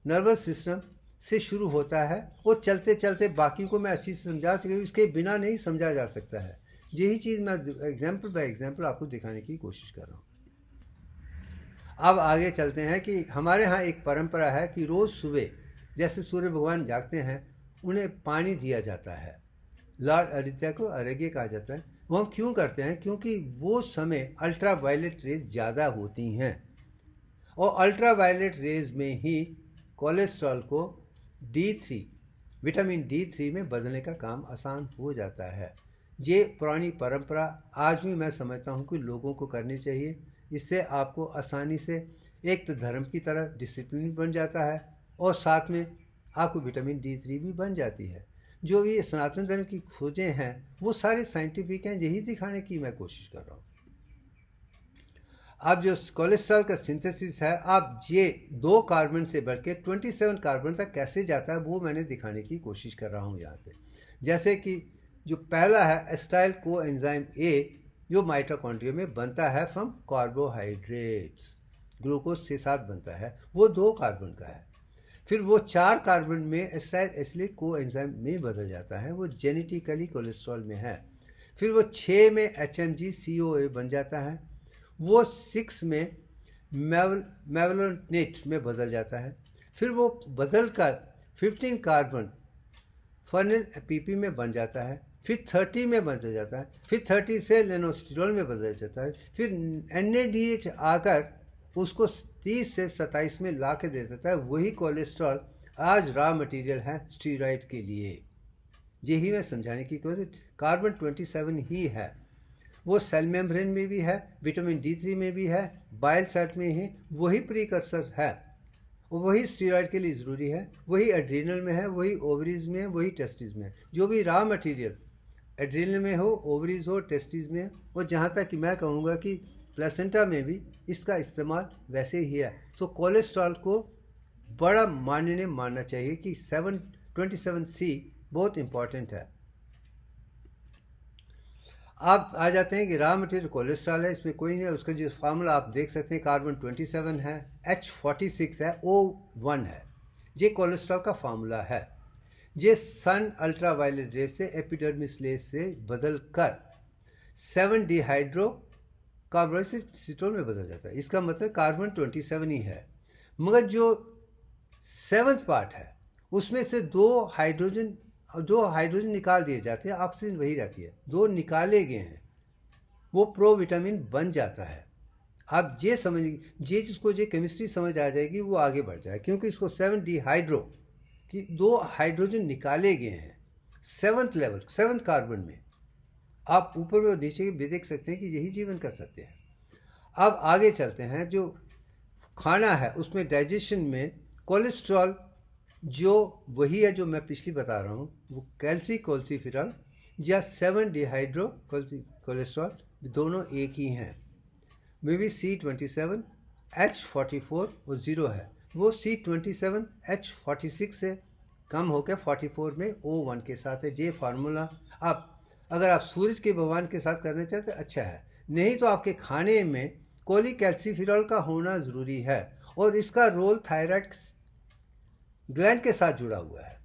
nervous system से शुरू होता है और चलते चलते बाकी को मैं अच्छी से समझा सके, इसके बिना नहीं समझा जा सकता है। यही चीज़ मैं एग्जाम्पल बाय एग्जाम्पल आपको दिखाने की कोशिश कर रहा हूँ। अब आगे चलते हैं कि हमारे यहाँ एक परंपरा है कि रोज़ सुबह जैसे सूर्य भगवान जागते हैं उन्हें पानी दिया जाता है। लॉर्ड आदित्य को अर्घ्य कहा जाता है। वो हम क्यों करते हैं? क्योंकि वो समय अल्ट्रा वायलेट रेज ज़्यादा होती हैं और अल्ट्रा वायलेट रेज में ही कोलेस्ट्रॉल को D3 विटामिन D3 में बदलने का काम आसान हो जाता है। ये पुरानी परंपरा आज भी मैं समझता हूँ कि लोगों को करनी चाहिए। इससे आपको आसानी से एक तो धर्म की तरह डिसिप्लिन बन जाता है और साथ में आपको विटामिन D3 भी बन जाती है। जो भी सनातन धर्म की खोजें हैं वो सारी साइंटिफिक हैं, यही दिखाने की मैं कोशिश कर रहा हूँ। अब जो कोलेस्ट्रॉल का सिंथेसिस है, अब ये 2 कार्बन से बढ़ के 27 कार्बन तक कैसे जाता है वो मैंने दिखाने की कोशिश कर रहा हूँ यहाँ पे। जैसे कि जो पहला है एस्टाइल कोएंजाइम A, जो माइटोकॉन्ड्रिया में बनता है फ्रॉम कार्बोहाइड्रेट्स, ग्लूकोज के साथ बनता है, वो 2 कार्बन का है। फिर वो 4 कार्बन में एस्टाइल एसिलिक कोएंजाइम में बदल जाता है, वो जेनेटिकली कोलेस्ट्रॉल में है। फिर वो 6 में HMG-CoA बन जाता है, वो 6 में मेवलोनेट में बदल जाता है। फिर वो बदल कर 15 कार्बन फर्निल PP में बन जाता है। फिर 30 में बदल जाता है। फिर 30 से लेनोस्टिरोल में बदल जाता है। फिर NADH आकर उसको 30 से 27 में ला के दे देता है। वही कोलेस्ट्रॉल आज रॉ मटेरियल है स्टीरॉयड के लिए। यही मैं समझाने की कोशिश। कार्बन 27 ही है, वो सेल मेम्ब्रेन में भी है, विटामिन D3 में भी है, बाइल सैल्ट में ही वही प्रीकर्सर है। वही स्टीरॉयड के लिए ज़रूरी है, वही एड्रीनल में है, वही ओवरीज में है, वही टेस्टिस में है। जो भी रॉ मटेरियल एड्रीनल में हो, ओवरीज हो, टेस्टिस में, और जहाँ तक कि मैं कहूँगा कि प्लेसेंटा में भी इसका इस्तेमाल वैसे ही है। तो कोलेस्ट्रॉल को बड़ा मानने मानना चाहिए कि 27C बहुत इम्पॉर्टेंट है। आप आ जाते हैं कि रॉ मटेरियल कोलेस्ट्रॉल है, इसमें कोई नहीं है। उसका जो फार्मूला आप देख सकते हैं, कार्बन 27 है, H46 है, O1 है। ये कोलेस्ट्रॉल का फार्मूला है। ये सन अल्ट्रा वायलेट रेस से एपिडर्मिस लेस से बदल कर 7 डिहाइड्रो कार्बोक्सिलेटोल में बदल जाता है। इसका मतलब कार्बन 27 ही है, मगर जो 7th पार्ट है उसमें से 2 हाइड्रोजन निकाल दिए जाते हैं, ऑक्सीजन वही रहती है। 2 निकाले गए हैं, वो प्रो विटामिन बन जाता है। आप ये समझ, ये जिसको ये केमिस्ट्री समझ आ जाएगी वो आगे बढ़ जाए, क्योंकि इसको 7 डिहाइड्रो की 2 हाइड्रोजन निकाले गए हैं 7th लेवल 7th कार्बन में। आप ऊपर और नीचे भी देख सकते हैं कि यही जीवन कर सकते हैं। अब आगे चलते हैं। जो खाना है उसमें डाइजेशन में कोलेस्ट्रॉल जो वही है जो मैं पिछली बता रहा हूँ, वो कैल्सिकोल्सिफेरॉल या 7 डिहाइड्रो कोलेस्ट्रॉल दोनों एक ही हैं। मे भी C27 H44 और 0 है, वो C27 H46 से कम होकर 44 में O1 के साथ है। ये फार्मूला आप अगर आप सूरज के भगवान के साथ करना चाहते हैं अच्छा है, नहीं तो आपके खाने में कोलिकैल्सिफेरॉल का होना ज़रूरी है और इसका रोल थायराइड ग्लैंड के साथ जुड़ा हुआ है।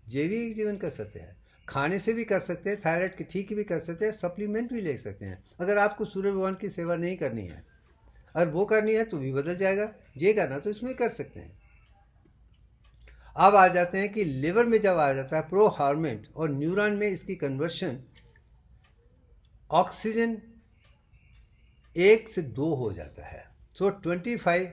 जैविक जीवन का सत्य है। खाने से भी कर सकते हैं, थायराइड की ठीक भी कर सकते हैं, सप्लीमेंट भी ले सकते हैं। अगर आपको सूर्य भगवान की सेवा नहीं करनी है, अगर वो करनी है तो भी बदल जाएगा, ये करना तो इसमें कर सकते हैं। अब आ जाते हैं कि लिवर में जब आ जाता है प्रो हार्मेंट और न्यूरॉन में इसकी कन्वर्शन ऑक्सीजन 1 से 2 हो जाता है। तो 25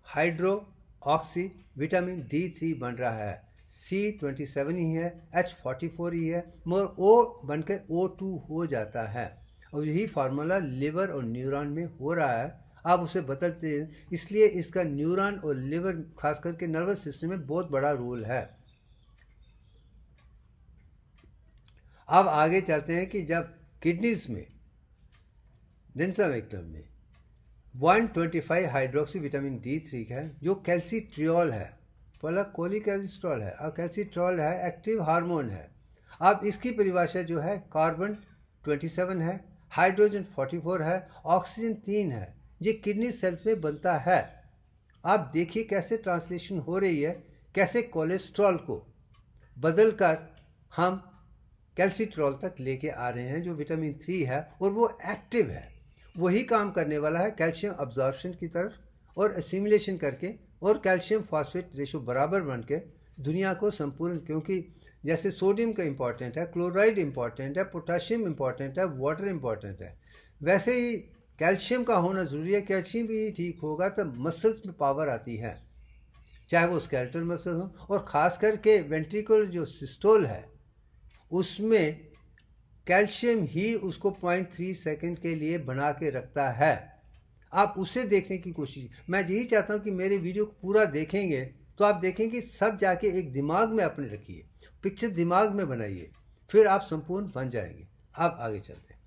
हाइड्रो ऑक्सी विटामिन D3 बन रहा है। C27 ही है, H44 ही है, मगर O बनकर O2 हो जाता है। और यही फार्मूला लिवर और न्यूरॉन में हो रहा है। आप उसे बदलते हैं, इसलिए इसका न्यूरॉन और लिवर खास करके नर्वस सिस्टम में बहुत बड़ा रोल है। अब आगे चलते हैं कि जब किडनीज में डेंसामेक्टम में 125 हाइड्रोक्सी विटामिन D3 है, जो कैल्सीट्रियोल है, पहला कोलिकोलेस्ट्रॉल है और कैल्सीट्रियोल है, एक्टिव हार्मोन है। अब इसकी परिभाषा जो है कार्बन 27 है, हाइड्रोजन 44 है, ऑक्सीजन 3 है। ये किडनी सेल्स में बनता है। आप देखिए कैसे ट्रांसलेशन हो रही है, कैसे कोलेस्ट्रॉल को बदलकर हम कैल्सीट्रियोल तक लेके आ रहे हैं, जो विटामिन 3 है और वो एक्टिव है, वही काम करने वाला है कैल्शियम अब्जॉर्प्शन की तरफ और एसिमिलेशन करके, और कैल्शियम फॉस्फेट रेशो बराबर बन के दुनिया को संपूर्ण, क्योंकि जैसे सोडियम का इम्पॉर्टेंट है, क्लोराइड इम्पॉर्टेंट है, पोटाशियम इम्पॉर्टेंट है, वाटर इम्पॉर्टेंट है, वैसे ही कैल्शियम का होना ज़रूरी है। कैल्शियम भी ठीक होगा तब मसल्स में पावर आती है, चाहे वो स्केलेटल मसल हो, और ख़ास करके वेंट्रिकुलर जो सिस्टोल है उसमें कैल्शियम ही उसको 0.3 सेकेंड के लिए बना के रखता है। आप उसे देखने की कोशिश, मैं यही चाहता हूँ कि मेरे वीडियो को पूरा देखेंगे तो आप देखेंगे सब जाके एक दिमाग में अपने रखिए, पिक्चर दिमाग में बनाइए, फिर आप संपूर्ण बन जाएंगे। अब आगे चलते हैं।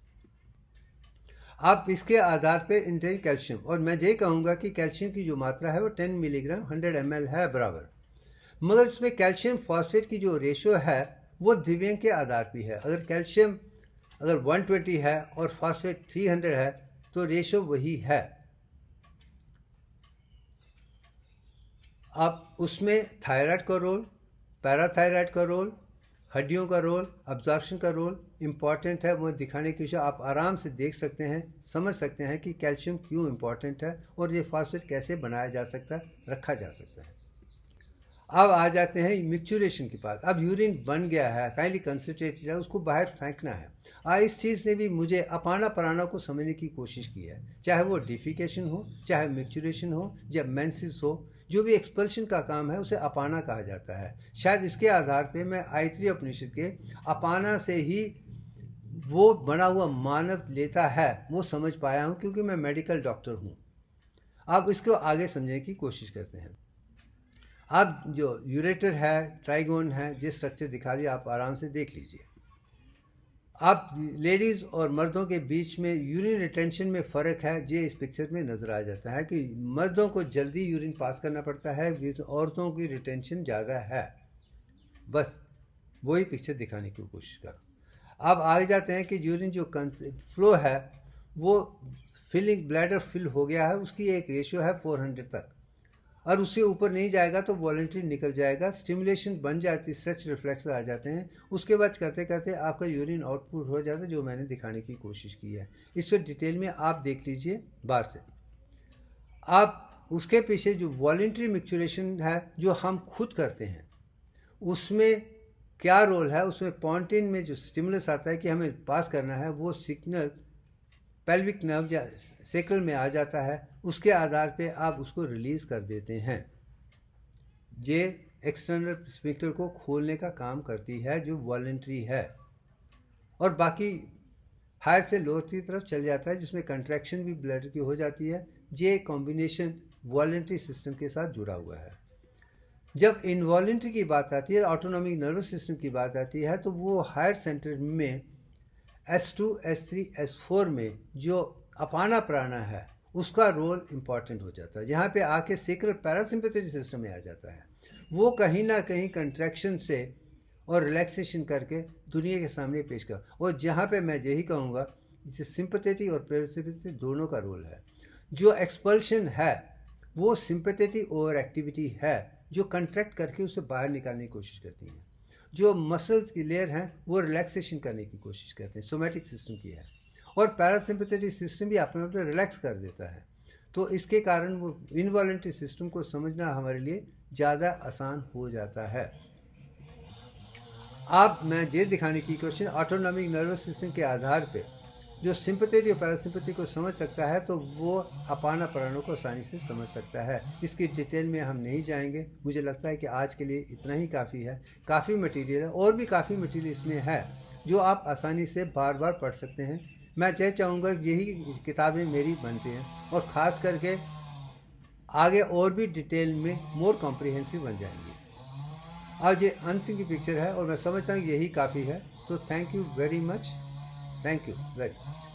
आप इसके आधार पे इंटेक कैल्शियम, और मैं ये कहूँगा कि कैल्शियम की जो मात्रा है वो 10 मिलीग्राम 100 ml है बराबर, मगर उसमें कैल्शियम फॉस्फेट की जो रेशो है वो दिव्यांग के आधार पर है। अगर कैल्शियम 120 है और फॉस्फेट 300 है तो रेशो वही है। अब उसमें थायराइड का रोल, पैराथायराइड का रोल, हड्डियों का रोल, अब्जॉर्प्शन का रोल इम्पॉर्टेंट है। वो दिखाने की कोशिश आप आराम से देख सकते हैं, समझ सकते हैं कि कैल्शियम क्यों इम्पॉर्टेंट है और ये फॉस्फेट कैसे बनाया जा सकता है, रखा जा सकता है। अब आ जाते हैं मिक्चुरेशन की बात। अब यूरिन बन गया है, हाईली कंसनट्रेटेड है, उसको बाहर फेंकना है। इस चीज़ ने भी मुझे अपाना प्राणा को समझने की कोशिश की है, चाहे वो डिफिकेशन हो, चाहे मिक्चुरेशन हो, या मेंसिस हो, जो भी एक्सपल्शन का काम है उसे अपाना कहा जाता है। शायद इसके आधार पे मैं आयत्री उपनिषद के अपाना से ही वो बना हुआ मानव लेता है वो समझ पाया हूँ, क्योंकि मैं मेडिकल डॉक्टर हूँ। अब इसको आगे समझने की कोशिश करते हैं। अब जो यूरेटर है, ट्राइगोन है, जिस स्ट्रक्चर दिखा दिया आप आराम से देख लीजिए। अब लेडीज़ और मर्दों के बीच में यूरिन रिटेंशन में फ़र्क है, ये इस पिक्चर में नज़र आ जाता है कि मर्दों को जल्दी यूरिन पास करना पड़ता है, औरतों की रिटेंशन ज़्यादा है। बस वही पिक्चर दिखाने की कोशिश करो। अब आगे जाते हैं कि यूरिन जो फ्लो है वो फिलिंग, ब्लैडर फिल हो गया है, उसकी एक रेशियो है 400 तक, और उससे ऊपर नहीं जाएगा तो वॉलंटरी निकल जाएगा, स्टिमुलेशन बन जाती, स्ट्रेच रिफ्लेक्स आ जाते हैं। उसके बाद करते करते आपका यूरिन आउटपुट हो जाता है, जो मैंने दिखाने की कोशिश की है। इससे डिटेल में आप देख लीजिए बाहर से। आप उसके पीछे जो वॉलंटरी मिक्चुरेशन है जो हम खुद करते हैं, उसमें क्या रोल है? उसमें पॉन्टिन में जो स्टिमुलस आता है कि हमें पास करना है, वो सिग्नल पेल्विक नर्व या सेक्रल में आ जाता है, उसके आधार पे आप उसको रिलीज़ कर देते हैं। ये एक्सटर्नल स्फिंक्टर को खोलने का काम करती है जो वॉलंटरी है, और बाकी हायर से लोअर की तरफ चल जाता है जिसमें कंट्रैक्शन भी ब्लड की हो जाती है। ये कॉम्बिनेशन वॉलंटरी सिस्टम के साथ जुड़ा हुआ है। जब इनवॉलंटरी की बात आती है, ऑटोनॉमिक नर्वस सिस्टम की बात आती है, तो वो हायर सेंटर में S2, S3, S4 में जो अपाना प्राणा है उसका रोल इम्पॉर्टेंट हो जाता है। यहाँ पे आके सेक्रल पैरासिम्पैथेटिक सिस्टम में आ जाता है, वो कहीं ना कहीं कंट्रैक्शन से और रिलैक्सेशन करके दुनिया के सामने पेश कर। और जहाँ पे मैं यही कहूँगा, जैसे सिंपैथेटिक और पैरासिम्पैथेटिक दोनों का रोल है। जो एक्सपल्शन है वो सिंपैथेटिक ओवर एक्टिविटी है, जो कंट्रैक्ट करके उसे बाहर निकालने की कोशिश करती हैं। जो मसल्स की लेयर हैं वो रिलैक्सेशन करने की कोशिश करते हैं, सोमैटिक सिस्टम की है। और पैरासिम्पैथेटिक सिस्टम भी अपने आप रिलैक्स कर देता है। तो इसके कारण वो इनवॉलंटरी सिस्टम को समझना हमारे लिए ज़्यादा आसान हो जाता है। अब मैं ये दिखाने की कोशिश, ऑटोनॉमिक नर्वस सिस्टम के आधार पे जो सिंपैथेटिक और पैरासिम्पैथेटिक को समझ सकता है तो वो अपाना प्राणों को आसानी से समझ सकता है। इसकी डिटेल में हम नहीं जाएंगे। मुझे लगता है कि आज के लिए इतना ही काफ़ी है। काफ़ी मटेरियल है और भी काफ़ी मटेरियल इसमें है जो आप आसानी से बार बार पढ़ सकते हैं। मैं यह चाहूँगा कि यही किताबें मेरी बनती हैं और ख़ास करके आगे और भी डिटेल में मोर कॉम्प्रिहेंसिव बन जाएंगी। आज ये अंत की पिक्चर है और मैं समझता हूँ यही काफ़ी है। तो thank you very much. Thank you very much.